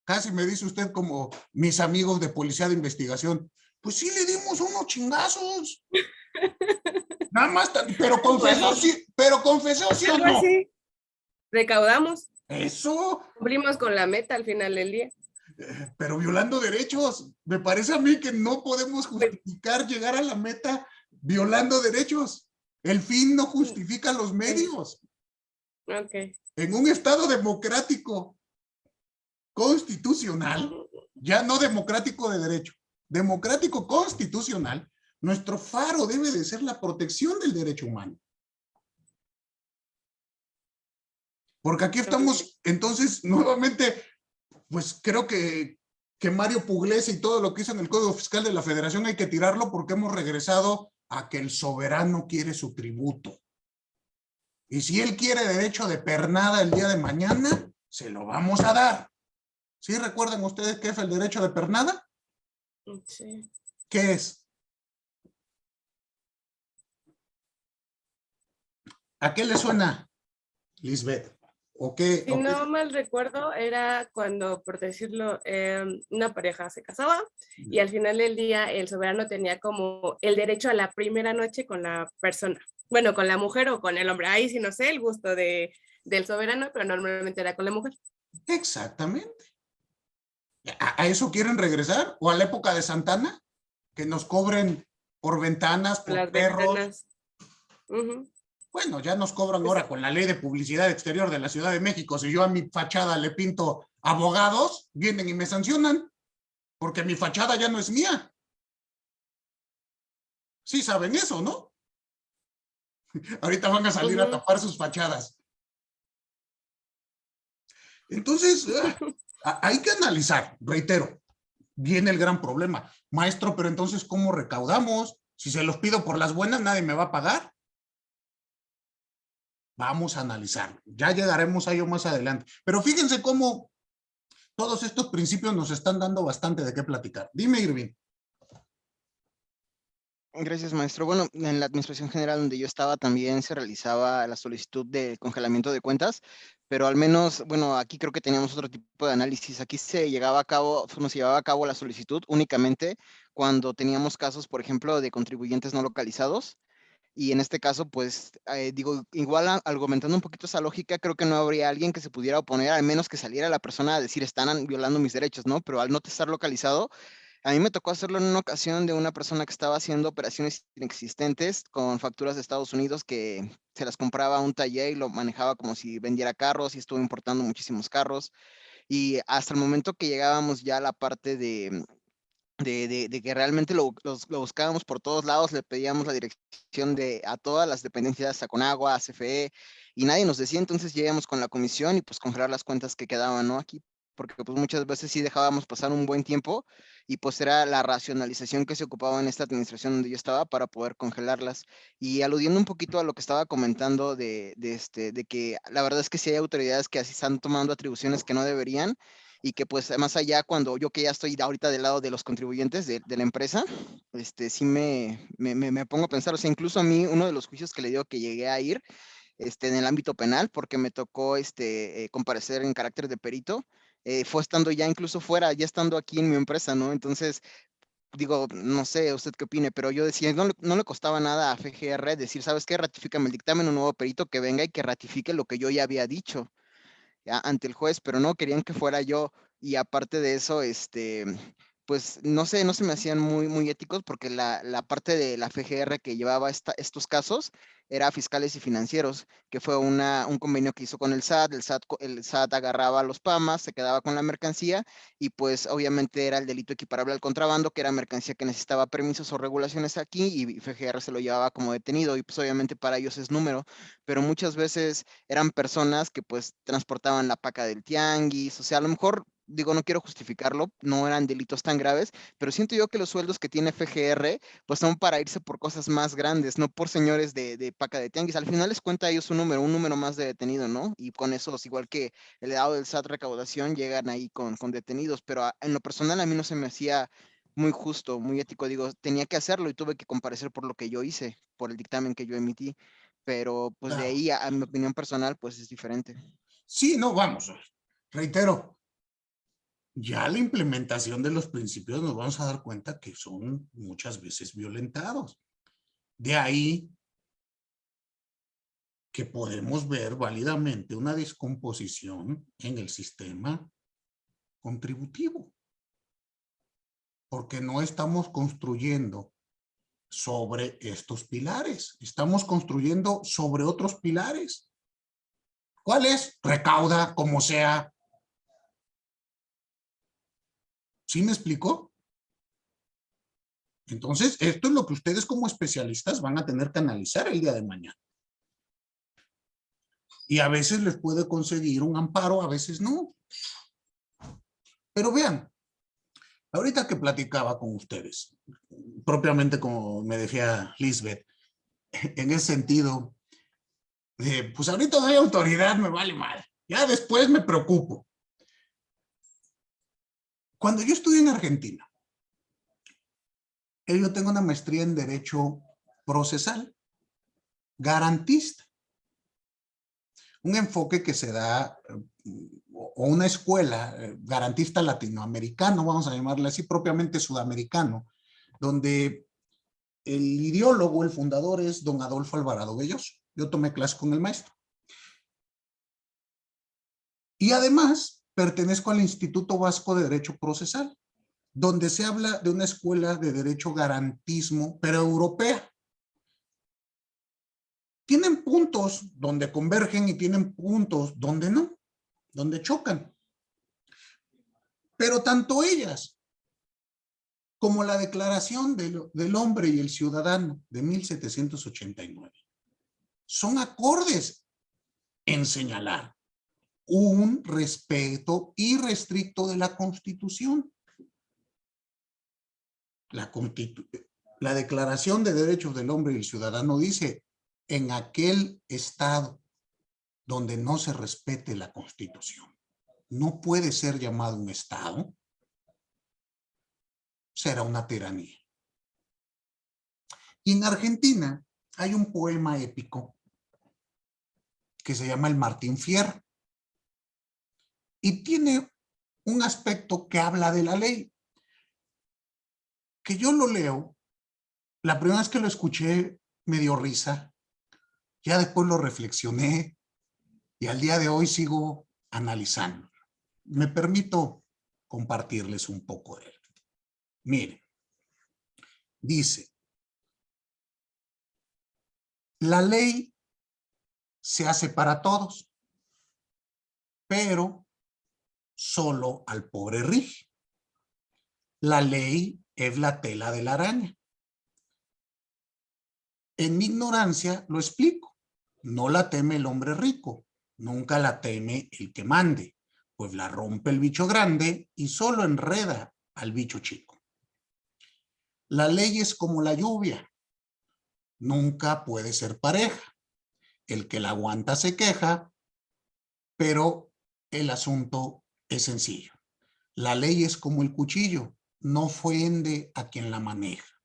Casi me dice usted como mis amigos de policía de investigación. Pues sí le dimos unos chingazos. Nada más, pero confesó sí, sí o Algo no. así. Recaudamos, Eso, cumplimos con la meta al final del día. pero violando derechos. Me parece a mí que no podemos justificar llegar a la meta violando derechos. El fin no justifica los medios. Ok. En un estado democrático, constitucional, ya no democrático de derecho, democrático constitucional, nuestro faro debe de ser la protección del derecho humano. Porque aquí estamos, entonces, nuevamente, pues creo que Mario Pugliese y todo lo que hizo en el Código Fiscal de la Federación hay que tirarlo porque hemos regresado a que el soberano quiere su tributo. Y si él quiere derecho de pernada el día de mañana, se lo vamos a dar. ¿Sí recuerdan ustedes qué es el derecho de pernada? Sí. ¿Qué es? ¿A qué le suena, Lisbeth? ¿O qué? Si no mal recuerdo, era cuando, por decirlo, una pareja se casaba y al final del día el soberano tenía como el derecho a la primera noche con la persona. Bueno, con la mujer o con el hombre. Ahí sí no sé el gusto del soberano, pero normalmente era con la mujer. Exactamente. ¿A eso quieren regresar? ¿O a la época de Santana? Que nos cobren por ventanas, Con por las perros. ventanas. Ujú. Bueno, ya nos cobran Pues, ahora con la ley de publicidad exterior de la Ciudad de México. Si yo a mi fachada le pinto abogados, vienen y me sancionan, porque mi fachada ya no es mía. Sí saben eso, ¿no? Ahorita van a salir a tapar sus fachadas. Entonces, hay que analizar, reitero, viene el gran problema. Maestro, pero entonces, ¿cómo recaudamos? Si se los pido por las buenas, nadie me va a pagar. Vamos a analizarlo. Ya llegaremos a ello más adelante. Pero fíjense cómo todos estos principios nos están dando bastante de qué platicar. Dime, Irving. Gracias, maestro. Bueno, en la Administración General donde yo estaba también se realizaba la solicitud de congelamiento de cuentas, pero al menos, bueno, aquí creo que teníamos otro tipo de análisis. Aquí se llevaba a cabo, nos llevaba a cabo la solicitud únicamente cuando teníamos casos, por ejemplo, de contribuyentes no localizados. Y en este caso, pues, digo, igual argumentando un poquito esa lógica, creo que no habría alguien que se pudiera oponer, al menos que saliera la persona a decir, están violando mis derechos, ¿no? Pero al no estar localizado, a mí me tocó hacerlo en una ocasión de una persona que estaba haciendo operaciones inexistentes con facturas de Estados Unidos que se las compraba a un taller y lo manejaba como si vendiera carros y estuvo importando muchísimos carros. Y hasta el momento que llegábamos ya a la parte de que realmente lo buscábamos por todos lados, le pedíamos la dirección a todas las dependencias, a Conagua, a CFE, y nadie nos decía, entonces llegamos con la comisión y pues congelar las cuentas que quedaban, ¿no? Aquí, porque pues muchas veces sí dejábamos pasar un buen tiempo y pues era la racionalización que se ocupaba en esta administración donde yo estaba para poder congelarlas. Y aludiendo un poquito a lo que estaba comentando de que la verdad es que sí hay autoridades que así están tomando atribuciones que no deberían, y que pues más allá cuando yo que ya estoy ahorita del lado de los contribuyentes de la empresa, sí me pongo a pensar, o sea, incluso a mí uno de los juicios que le digo que llegué a ir en el ámbito penal, porque me tocó comparecer en carácter de perito, fue estando ya incluso fuera, ya estando aquí en mi empresa, ¿no? Entonces, digo, no sé usted qué opine, pero yo decía, no le costaba nada a FGR decir, ¿sabes qué? Ratifícame el dictamen, un nuevo perito que venga y que ratifique lo que yo ya había dicho ante el juez, pero no querían que fuera yo. Y aparte de eso, pues no sé, no se me hacían muy éticos porque la parte de la FGR que llevaba estos casos era fiscales y financieros, que fue un convenio que hizo con el SAT agarraba los PAMAS, se quedaba con la mercancía y pues obviamente era el delito equiparable al contrabando, que era mercancía que necesitaba permisos o regulaciones aquí y FGR se lo llevaba como detenido y pues obviamente para ellos es número, pero muchas veces eran personas que pues transportaban la paca del tianguis, o sea, a lo mejor, digo, no quiero justificarlo, no eran delitos tan graves, pero siento yo que los sueldos que tiene FGR pues son para irse por cosas más grandes, no por señores de paca de tianguis. Al final les cuenta a ellos un número más de detenido, ¿no? Y con esos, igual que el lado del SAT recaudación, llegan ahí con detenidos, pero en lo personal a mí no se me hacía muy justo, muy ético, digo, tenía que hacerlo y tuve que comparecer por lo que yo hice, por el dictamen que yo emití, pero pues de Claro. ahí a mi opinión personal, pues es diferente. Sí, no, vamos. Reitero, ya la implementación de los principios nos vamos a dar cuenta que son muchas veces violentados. De ahí que podemos ver válidamente una descomposición en el sistema contributivo, porque no estamos construyendo sobre estos pilares, estamos construyendo sobre otros pilares. ¿Cuál es? Recauda como sea. ¿Sí me explicó? Entonces, esto es lo que ustedes como especialistas van a tener que analizar el día de mañana. Y a veces les puede conseguir un amparo, a veces no. Pero vean, ahorita que platicaba con ustedes, propiamente como me decía Lisbeth, en ese sentido, pues ahorita doy autoridad, me vale mal. Ya después me preocupo. Cuando yo estudié en Argentina, yo tengo una maestría en Derecho Procesal, garantista. un enfoque que se da, o una escuela garantista latinoamericano, vamos a llamarle así, propiamente sudamericano, donde el ideólogo, el fundador es don Adolfo Alvarado Belloso. Yo tomé clase con el maestro. Y además pertenezco al Instituto Vasco de Derecho Procesal, donde se habla de una escuela de derecho garantismo, pero europea. Tienen puntos donde convergen y tienen puntos donde no, donde chocan. Pero tanto ellas como la Declaración del Hombre y el Ciudadano de 1789 son acordes en señalar un respeto irrestricto de la Constitución. La Declaración de Derechos del Hombre y el Ciudadano dice: en aquel estado donde no se respete la Constitución, no puede ser llamado un estado, será una tiranía. Y en Argentina hay un poema épico que se llama el Martín Fierro y tiene un aspecto que habla de la ley, que yo lo leo. La primera vez que lo escuché me dio risa, ya después lo reflexioné y al día de hoy sigo analizando. Me permito compartirles un poco de él. Miren, dice: la ley se hace para todos, pero solo al pobre rige. La ley es la tela de la araña. En mi ignorancia lo explico. No la teme el hombre rico, nunca la teme el que mande, pues la rompe el bicho grande y solo enreda al bicho chico. La ley es como la lluvia, nunca puede ser pareja. El que la aguanta se queja, pero el asunto es sencillo. La ley es como el cuchillo, no ofende a quien la maneja.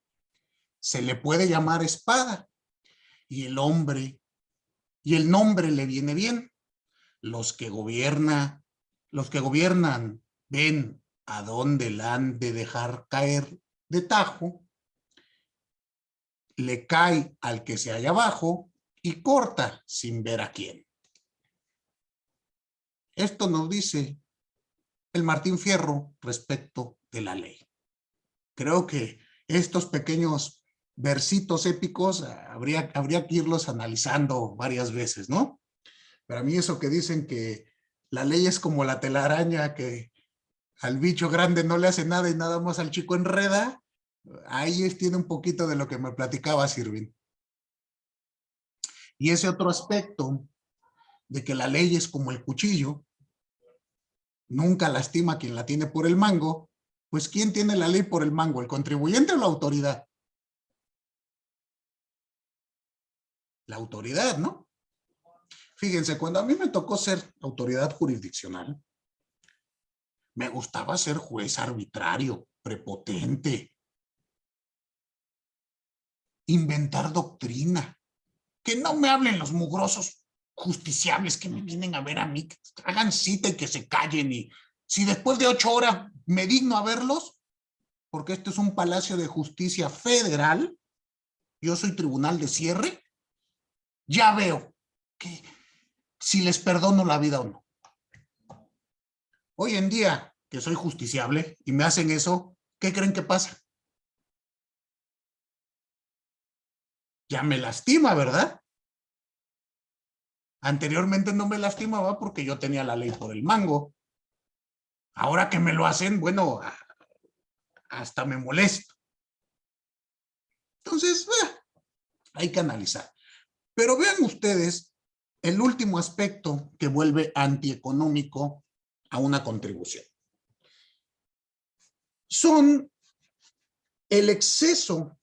Se le puede llamar espada y el nombre le viene bien. Los que gobiernan ven a dónde la han de dejar caer de tajo, le cae al que se halla abajo y corta sin ver a quién. Esto nos dice el Martín Fierro respecto de la ley. Creo que estos pequeños versitos épicos habría que irlos analizando varias veces, ¿no? Para mí eso que dicen que la ley es como la telaraña, que al bicho grande no le hace nada y nada más al chico enreda, ahí tiene un poquito de lo que me platicaba Sirvin. Y ese otro aspecto de que la ley es como el cuchillo, nunca lastima a quien la tiene por el mango, pues ¿quién tiene la ley por el mango? ¿El contribuyente o la autoridad? La autoridad, ¿no? Fíjense, cuando a mí me tocó ser autoridad jurisdiccional, me gustaba ser juez arbitrario, prepotente, inventar doctrina, que no me hablen los mugrosos justiciables que me vienen a ver a mí, que hagan cita y que se callen, y si después de 8 horas me digno a verlos, porque este es un palacio de justicia federal, yo soy tribunal de cierre, ya veo que si les perdono la vida o no. Hoy en día que soy justiciable y me hacen eso, ¿qué creen que pasa? Ya me lastima, ¿verdad? Anteriormente no me lastimaba porque yo tenía la ley por el mango. Ahora que me lo hacen, bueno, hasta me molesto. Entonces, hay que analizar. Pero vean ustedes el último aspecto que vuelve antieconómico a una contribución. Son el exceso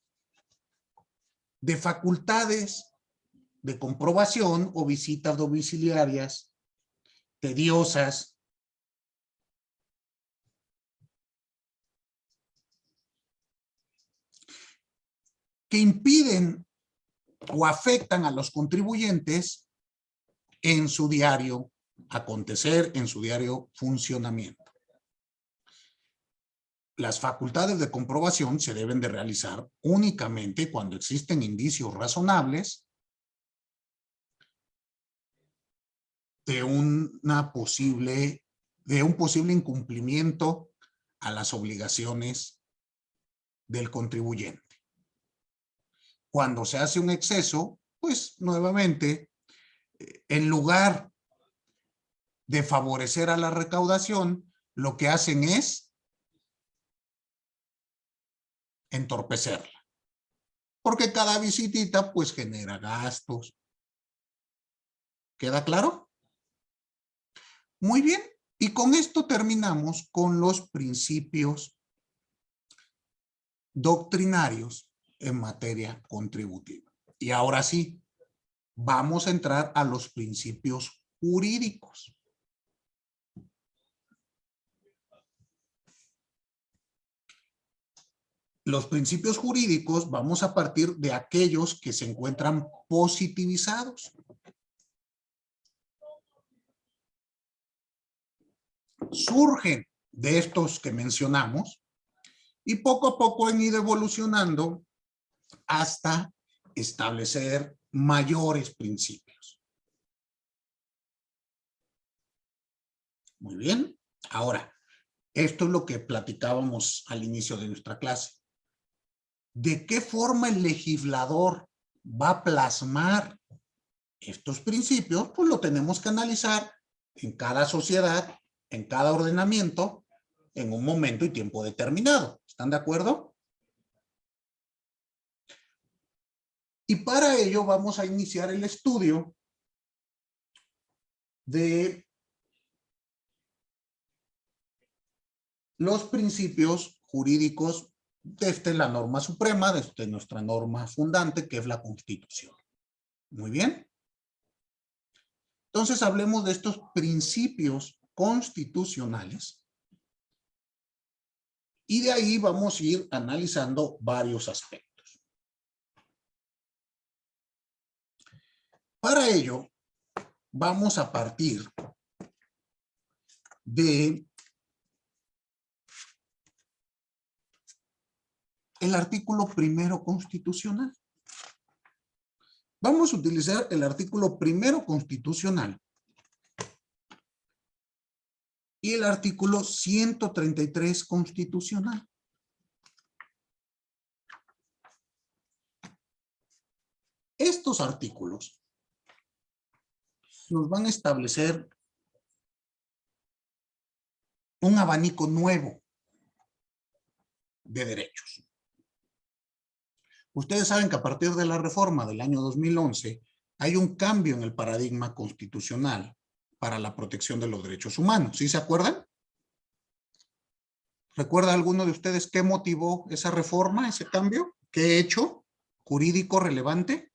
de facultades de comprobación o visitas domiciliarias tediosas, que impiden o afectan a los contribuyentes en su diario acontecer, en su diario funcionamiento. Las facultades de comprobación se deben de realizar únicamente cuando existen indicios razonables de un posible incumplimiento a las obligaciones del contribuyente. Cuando se hace un exceso, pues nuevamente, en lugar de favorecer a la recaudación, lo que hacen es entorpecerla. Porque cada visitita pues genera gastos. ¿Queda claro? Muy bien. Y con esto terminamos con los principios doctrinarios en materia contributiva. Y ahora sí, vamos a entrar a los principios jurídicos. Los principios jurídicos vamos a partir de aquellos que se encuentran positivizados. Surgen de estos que mencionamos y poco a poco han ido evolucionando hasta establecer mayores principios. Muy bien. Ahora, esto es lo que platicábamos al inicio de nuestra clase. ¿De qué forma el legislador va a plasmar estos principios? Pues lo tenemos que analizar en cada sociedad, en cada ordenamiento, en un momento y tiempo determinado. ¿Están de acuerdo? Y para ello vamos a iniciar el estudio de los principios jurídicos desde la norma suprema, desde nuestra norma fundante, que es la Constitución. Muy bien. Entonces hablemos de estos principios constitucionales y de ahí vamos a ir analizando varios aspectos. Para ello, vamos a partir de el artículo primero constitucional. Vamos a utilizar el artículo primero constitucional y el artículo 133 constitucional. Estos artículos nos van a establecer un abanico nuevo de derechos. Ustedes saben que a partir de la reforma del año 2011 hay un cambio en el paradigma constitucional para la protección de los derechos humanos. ¿Sí se acuerdan? ¿Recuerda alguno de ustedes qué motivó esa reforma, ese cambio? ¿Qué hecho jurídico relevante?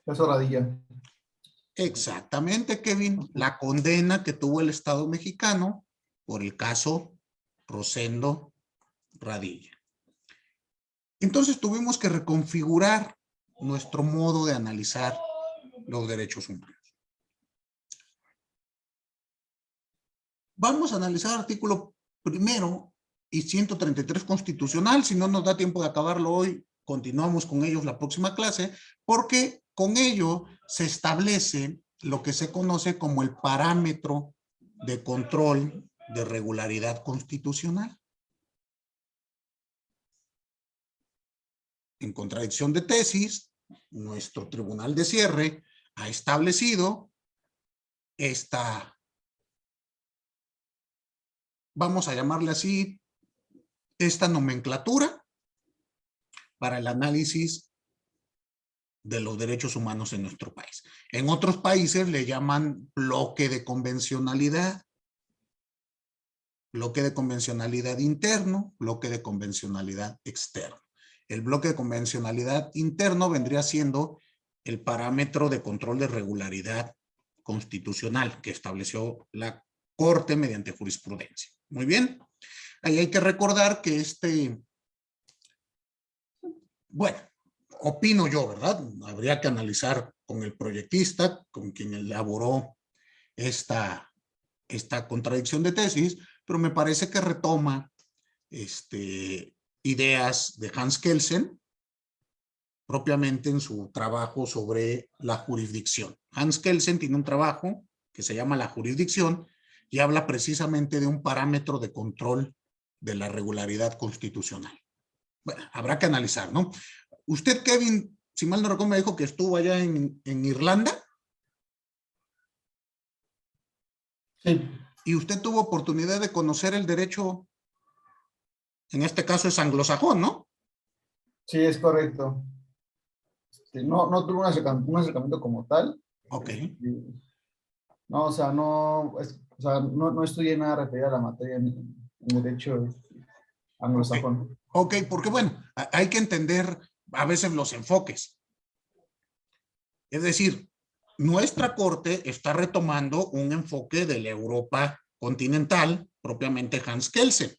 Eso Radilla. Exactamente, Kevin. La condena que tuvo el Estado mexicano por el caso Rosendo Radilla. Entonces tuvimos que reconfigurar nuestro modo de analizar los derechos humanos. Vamos a analizar el artículo primero y 133 constitucional. Si no nos da tiempo de acabarlo hoy, continuamos con ellos la próxima clase, porque con ello se establece lo que se conoce como el parámetro de control de regularidad constitucional. En contradicción de tesis, nuestro tribunal de cierre ha establecido esta, vamos a llamarle así, esta nomenclatura para el análisis de los derechos humanos en nuestro país. En otros países le llaman bloque de convencionalidad interno, bloque de convencionalidad externo. El bloque de convencionalidad interno vendría siendo el parámetro de control de regularidad constitucional que estableció la Corte mediante jurisprudencia. Muy bien. Ahí hay que recordar que bueno, opino yo, ¿verdad? Habría que analizar con el proyectista, con quien elaboró esta contradicción de tesis, pero me parece que retoma ideas de Hans Kelsen, propiamente en su trabajo sobre la jurisdicción. Hans Kelsen tiene un trabajo que se llama La jurisdicción y habla precisamente de un parámetro de control de la regularidad constitucional. Bueno, habrá que analizar, ¿no? Usted, Kevin, si mal no recuerdo, me dijo que estuvo allá en Irlanda. Sí, Y usted tuvo oportunidad de conocer el derecho, en este caso es anglosajón, ¿no? sí, es correcto. No tuve un acercamiento como tal. Ok. No, o sea, no estudié nada referido a la materia en derecho anglosajón. Ok, porque bueno, hay que entender a veces los enfoques. Es decir, nuestra corte está retomando un enfoque de la Europa continental, propiamente Hans Kelsen.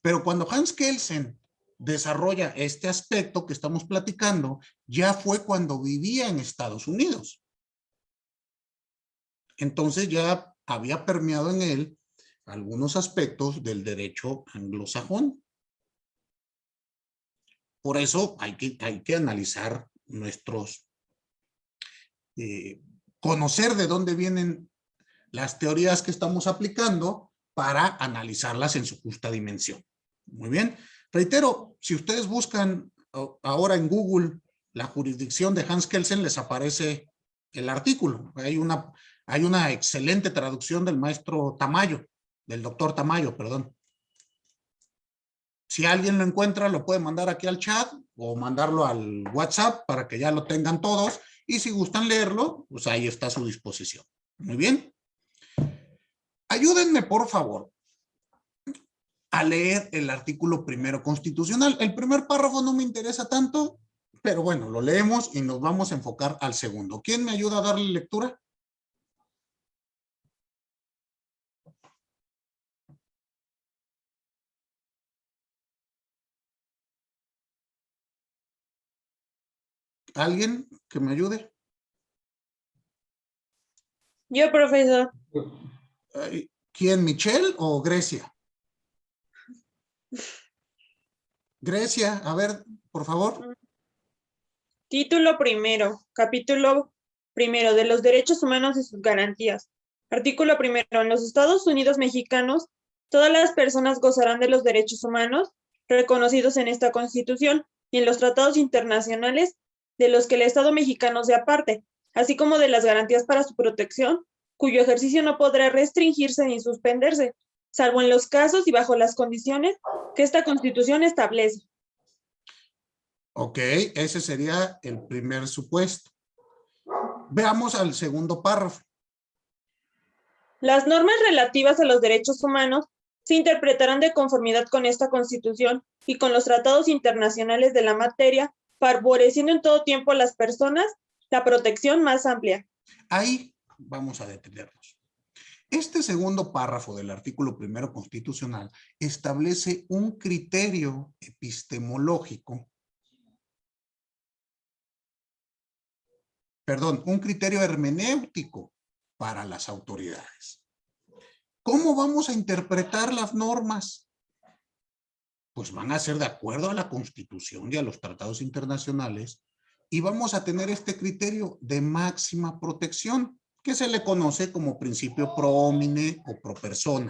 Pero cuando Hans Kelsen desarrolla este aspecto que estamos platicando, ya fue cuando vivía en Estados Unidos. Entonces ya había permeado en él algunos aspectos del derecho anglosajón. Por eso hay que analizar conocer de dónde vienen las teorías que estamos aplicando para analizarlas en su justa dimensión. Muy bien. Reitero, si ustedes buscan ahora en Google la jurisdicción de Hans Kelsen, les aparece el artículo. Hay una excelente traducción del maestro Tamayo, del doctor Tamayo, perdón. Si alguien lo encuentra, lo puede mandar aquí al chat o mandarlo al WhatsApp para que ya lo tengan todos. Y si gustan leerlo, pues ahí está a su disposición. Muy bien. Ayúdenme, por favor, a leer el artículo primero constitucional. El primer párrafo no me interesa tanto, pero bueno, lo leemos y nos vamos a enfocar al segundo. ¿Quién me ayuda a darle lectura? ¿Alguien que me ayude? Yo, profesor. ¿Quién, Michelle o Grecia? Grecia, a ver, por favor. Título primero, capítulo primero de los derechos humanos y sus garantías. Artículo primero. En los Estados Unidos mexicanos, todas las personas gozarán de los derechos humanos reconocidos en esta Constitución y en los tratados internacionales de los que el Estado mexicano sea parte, así como de las garantías para su protección, cuyo ejercicio no podrá restringirse ni suspenderse, salvo en los casos y bajo las condiciones que esta Constitución establece. Ok, ese sería el primer supuesto. Veamos al segundo párrafo. Las normas relativas a los derechos humanos se interpretarán de conformidad con esta Constitución y con los tratados internacionales de la materia, favoreciendo en todo tiempo a las personas la protección más amplia. Ahí vamos a detenernos. Este segundo párrafo del artículo primero constitucional establece un criterio epistemológico, un criterio hermenéutico para las autoridades. ¿Cómo vamos a interpretar las normas? Pues van a ser de acuerdo a la Constitución y a los tratados internacionales y vamos a tener este criterio de máxima protección que se le conoce como principio pro homine o pro persona,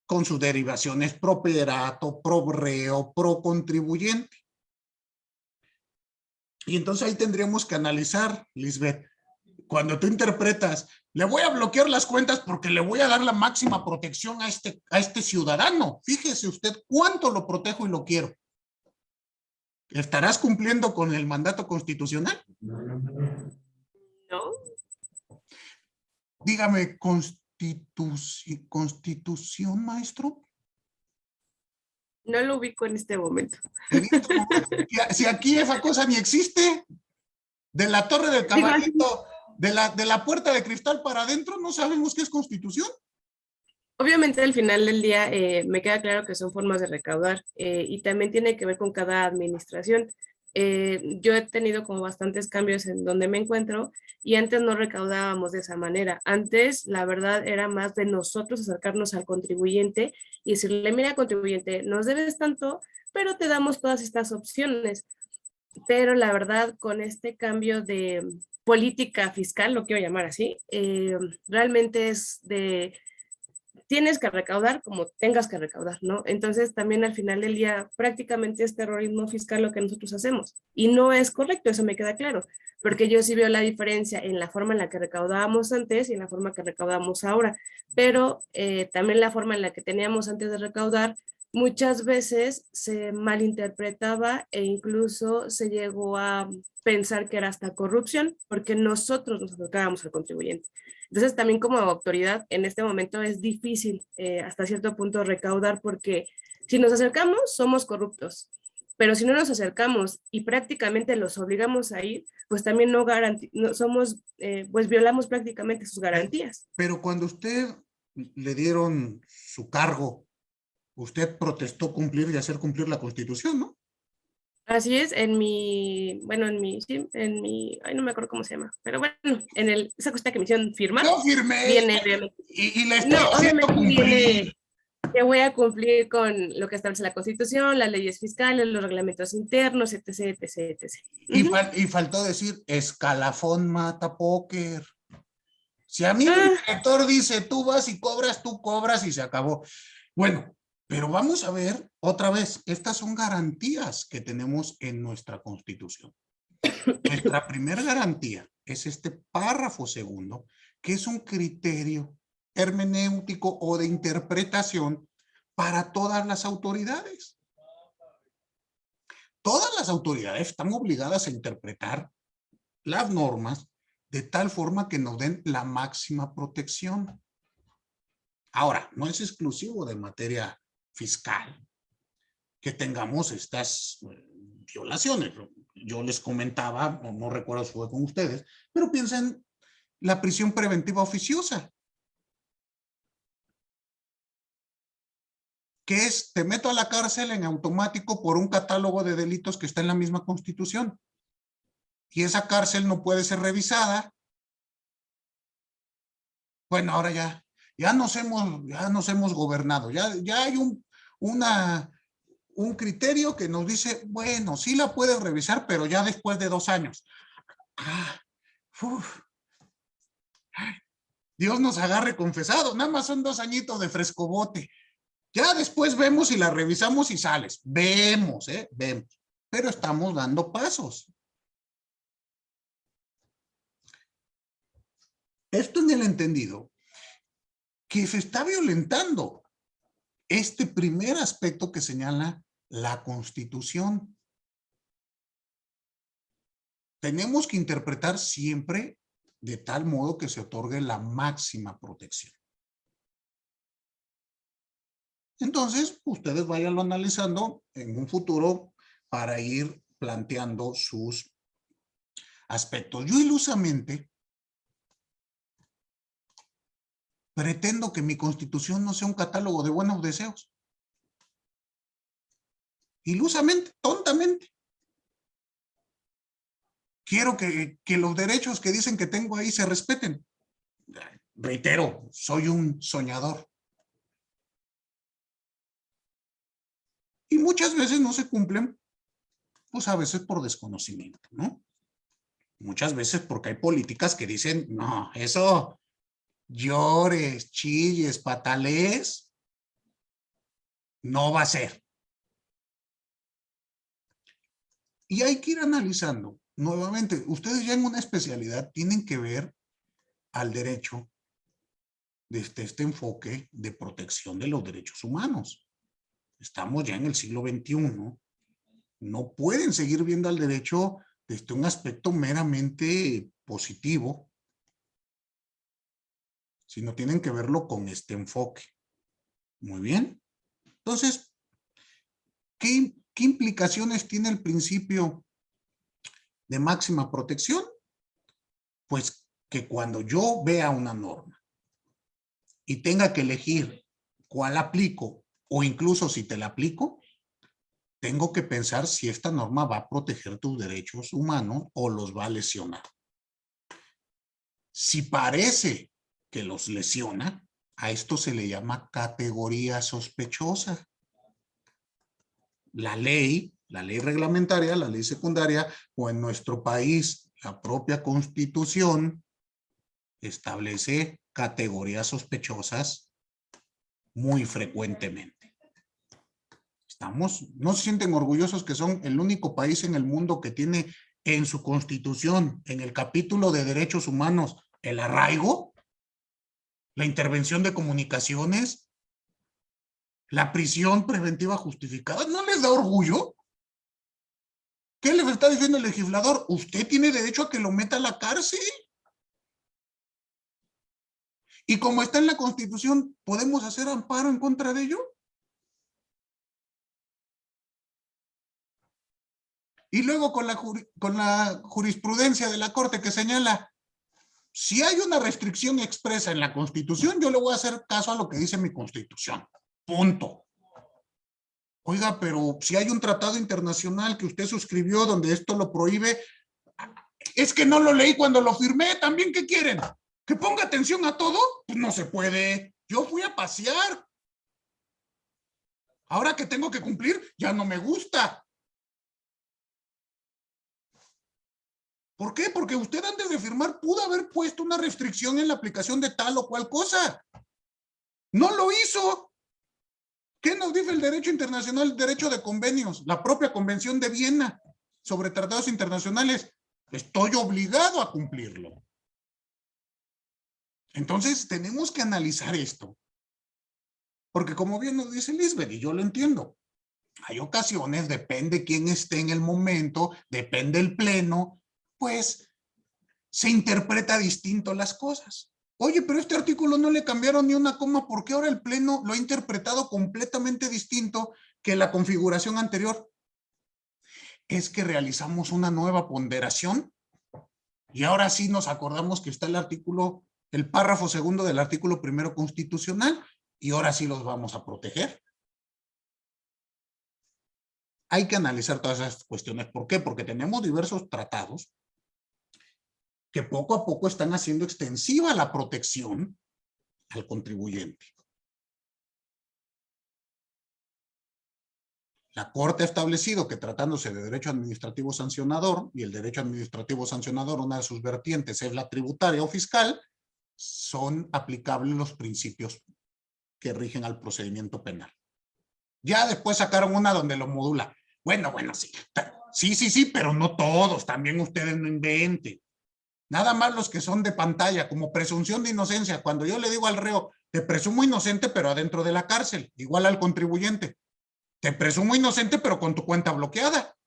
con sus derivaciones pro perato, pro reo, pro contribuyente. Y entonces ahí tendríamos que analizar, Lisbeth, cuando tú interpretas, le voy a bloquear las cuentas porque le voy a dar la máxima protección a este ciudadano. Fíjese usted cuánto lo protejo y lo quiero. ¿Estarás cumpliendo con el mandato constitucional? ¿No? Dígame, ¿constitución, maestro? No lo ubico en este momento. Si aquí esa cosa ni existe, de la Torre del Caballito, de la puerta de cristal para adentro, no sabemos qué es constitución. Obviamente al final del día me queda claro que son formas de recaudar y también tiene que ver con cada administración. Yo he tenido como bastantes cambios en donde me encuentro y antes no recaudábamos de esa manera. Antes la verdad era más de nosotros acercarnos al contribuyente y decirle, mira contribuyente, nos debes tanto, pero te damos todas estas opciones. Pero la verdad con este cambio de política fiscal, lo quiero llamar así, realmente es de tienes que recaudar como tengas que recaudar, ¿no? Entonces también al final del día prácticamente es terrorismo fiscal lo que nosotros hacemos y no es correcto, eso me queda claro, porque yo sí veo la diferencia en la forma en la que recaudábamos antes y en la forma que recaudamos ahora, pero también la forma en la que teníamos antes de recaudar muchas veces se malinterpretaba e incluso se llegó a pensar que era hasta corrupción porque nosotros nos acercábamos al contribuyente. Entonces también como autoridad en este momento es difícil hasta cierto punto recaudar porque si nos acercamos somos corruptos, pero si no nos acercamos y prácticamente los obligamos a ir, pues también no somos, pues violamos prácticamente sus garantías. Pero cuando usted le dieron su cargo, usted protestó cumplir y hacer cumplir la Constitución, ¿no? Así es, sí, ay, no me acuerdo cómo se llama, pero bueno, esa cosa que me hicieron firmar, Yo firmé viene, obviamente, y la estoy no, haciendo obviamente cumplir. viene, que voy a cumplir con lo que establece la Constitución, las leyes fiscales, los reglamentos internos, etc, etc, etc. Y faltó decir, escalafón mata póker. Si a mí mi director dice, tú vas y cobras, tú cobras y se acabó. Bueno, pero vamos a ver otra vez, estas son garantías que tenemos en nuestra Constitución. Nuestra primera garantía es este párrafo segundo, que es un criterio hermenéutico o de interpretación para todas las autoridades. Todas las autoridades están obligadas a interpretar las normas de tal forma que nos den la máxima protección. Ahora, no es exclusivo de materia fiscal que tengamos estas violaciones. Yo les comentaba, no recuerdo si fue con ustedes, pero piensen la prisión preventiva oficiosa. Que es, te meto a la cárcel en automático por un catálogo de delitos que está en la misma Constitución. Y esa cárcel no puede ser revisada. Bueno, ahora ya nos hemos gobernado. Ya hay un criterio que nos dice, bueno, sí la puedes revisar, pero ya después de 2 años. Dios nos agarre confesado, nada más son 2 añitos de frescobote. Ya después vemos si la revisamos y sales. Vemos, pero estamos dando pasos. Esto en el entendido que se está violentando este primer aspecto que señala la Constitución. Tenemos que interpretar siempre de tal modo que se otorgue la máxima protección. Entonces, ustedes váyanlo analizando en un futuro para ir planteando sus aspectos. Yo ilusamente pretendo que mi Constitución no sea un catálogo de buenos deseos. Ilusamente, tontamente. Quiero que los derechos que dicen que tengo ahí se respeten. Reitero, soy un soñador. Y muchas veces no se cumplen, pues a veces por desconocimiento, ¿no? Muchas veces porque hay políticas que dicen, no, eso llores, chilles, patalees, no va a ser. Y hay que ir analizando. Nuevamente, ustedes ya en una especialidad tienen que ver al derecho desde este enfoque de protección de los derechos humanos. Estamos ya en el siglo XXI. No pueden seguir viendo al derecho desde un aspecto meramente positivo, sino tienen que verlo con este enfoque. Muy bien. Entonces, ¿qué implicaciones tiene el principio de máxima protección? Pues que cuando yo vea una norma y tenga que elegir ¿cuál aplico? O incluso si te la aplico, tengo que pensar si esta norma va a proteger tus derechos humanos o los va a lesionar. Si parece que los lesiona, a esto se le llama categoría sospechosa. La ley reglamentaria, la ley secundaria, o en nuestro país, la propia Constitución, establece categorías sospechosas muy frecuentemente. ¿No se sienten orgullosos que son el único país en el mundo que tiene en su Constitución, en el capítulo de derechos humanos, el arraigo, la intervención de comunicaciones, la prisión preventiva justificada? ¿No les da orgullo? ¿Qué les está diciendo el legislador? Usted tiene derecho a que lo meta a la cárcel. Y como está en la Constitución, ¿podemos hacer amparo en contra de ello? Y luego con la jurisprudencia de la Corte que señala, si hay una restricción expresa en la Constitución, yo le voy a hacer caso a lo que dice mi Constitución. Punto. Oiga, pero si hay un tratado internacional que usted suscribió donde esto lo prohíbe, es que no lo leí cuando lo firmé, ¿también qué quieren? ¿Que ponga atención a todo? Pues no se puede. Yo fui a pasear. Ahora que tengo que cumplir, ya no me gusta. ¿Por qué? Porque usted antes de firmar pudo haber puesto una restricción en la aplicación de tal o cual cosa. No lo hizo. ¿Qué nos dice el derecho internacional, el derecho de convenios? La propia Convención de Viena sobre tratados internacionales. Estoy obligado a cumplirlo. Entonces, tenemos que analizar esto. Porque como bien nos dice Lisbeth, y yo lo entiendo, hay ocasiones, depende quién esté en el momento, depende el pleno, pues se interpreta distinto las cosas. Oye, pero este artículo no le cambiaron ni una coma, ¿por qué ahora el pleno lo ha interpretado completamente distinto que la configuración anterior? Es que realizamos una nueva ponderación y ahora sí nos acordamos que está el párrafo segundo del artículo primero constitucional y ahora sí los vamos a proteger. Hay que analizar todas esas cuestiones. ¿Por qué? Porque tenemos diversos tratados que poco a poco están haciendo extensiva la protección al contribuyente. La Corte ha establecido que tratándose de derecho administrativo sancionador, y el derecho administrativo sancionador, una de sus vertientes es la tributaria o fiscal, son aplicables los principios que rigen al procedimiento penal. Ya después sacaron una donde lo modula. Bueno, sí. Sí, pero no todos, también ustedes no inventen. Nada más los que son de pantalla, como presunción de inocencia. Cuando yo le digo al reo, te presumo inocente, pero adentro de la cárcel, igual al contribuyente. Te presumo inocente, pero con tu cuenta bloqueada.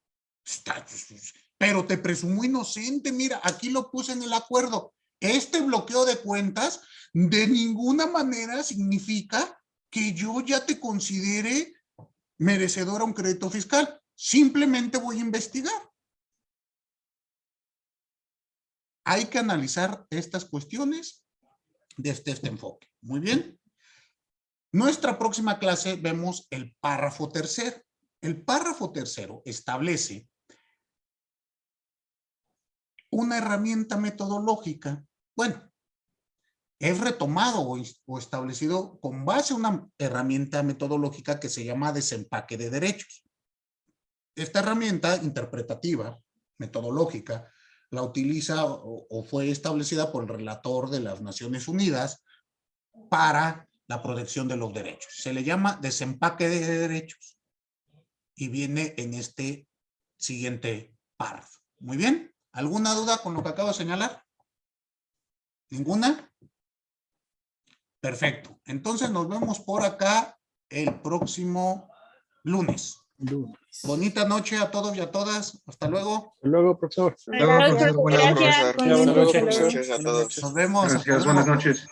Pero te presumo inocente, mira, aquí lo puse en el acuerdo. Este bloqueo de cuentas de ninguna manera significa que yo ya te considere merecedor a un crédito fiscal. Simplemente voy a investigar. Hay que analizar estas cuestiones desde este enfoque. Muy bien. Nuestra próxima clase vemos el párrafo tercero. El párrafo tercero establece una herramienta metodológica. Bueno, es retomado o establecido con base a una herramienta metodológica que se llama desempaque de derechos. Esta herramienta interpretativa, metodológica, la utiliza o fue establecida por el relator de las Naciones Unidas para la protección de los derechos. Se le llama desempaque de derechos y viene en este siguiente párrafo. Muy bien. ¿Alguna duda con lo que acabo de señalar? ¿Ninguna? Perfecto. Entonces nos vemos por acá el próximo lunes. Bonita noche a todos y a todas. Hasta luego. Hasta luego, profesor. Buenas Gracias. noches a todos. Nos vemos. Gracias, buenas noches.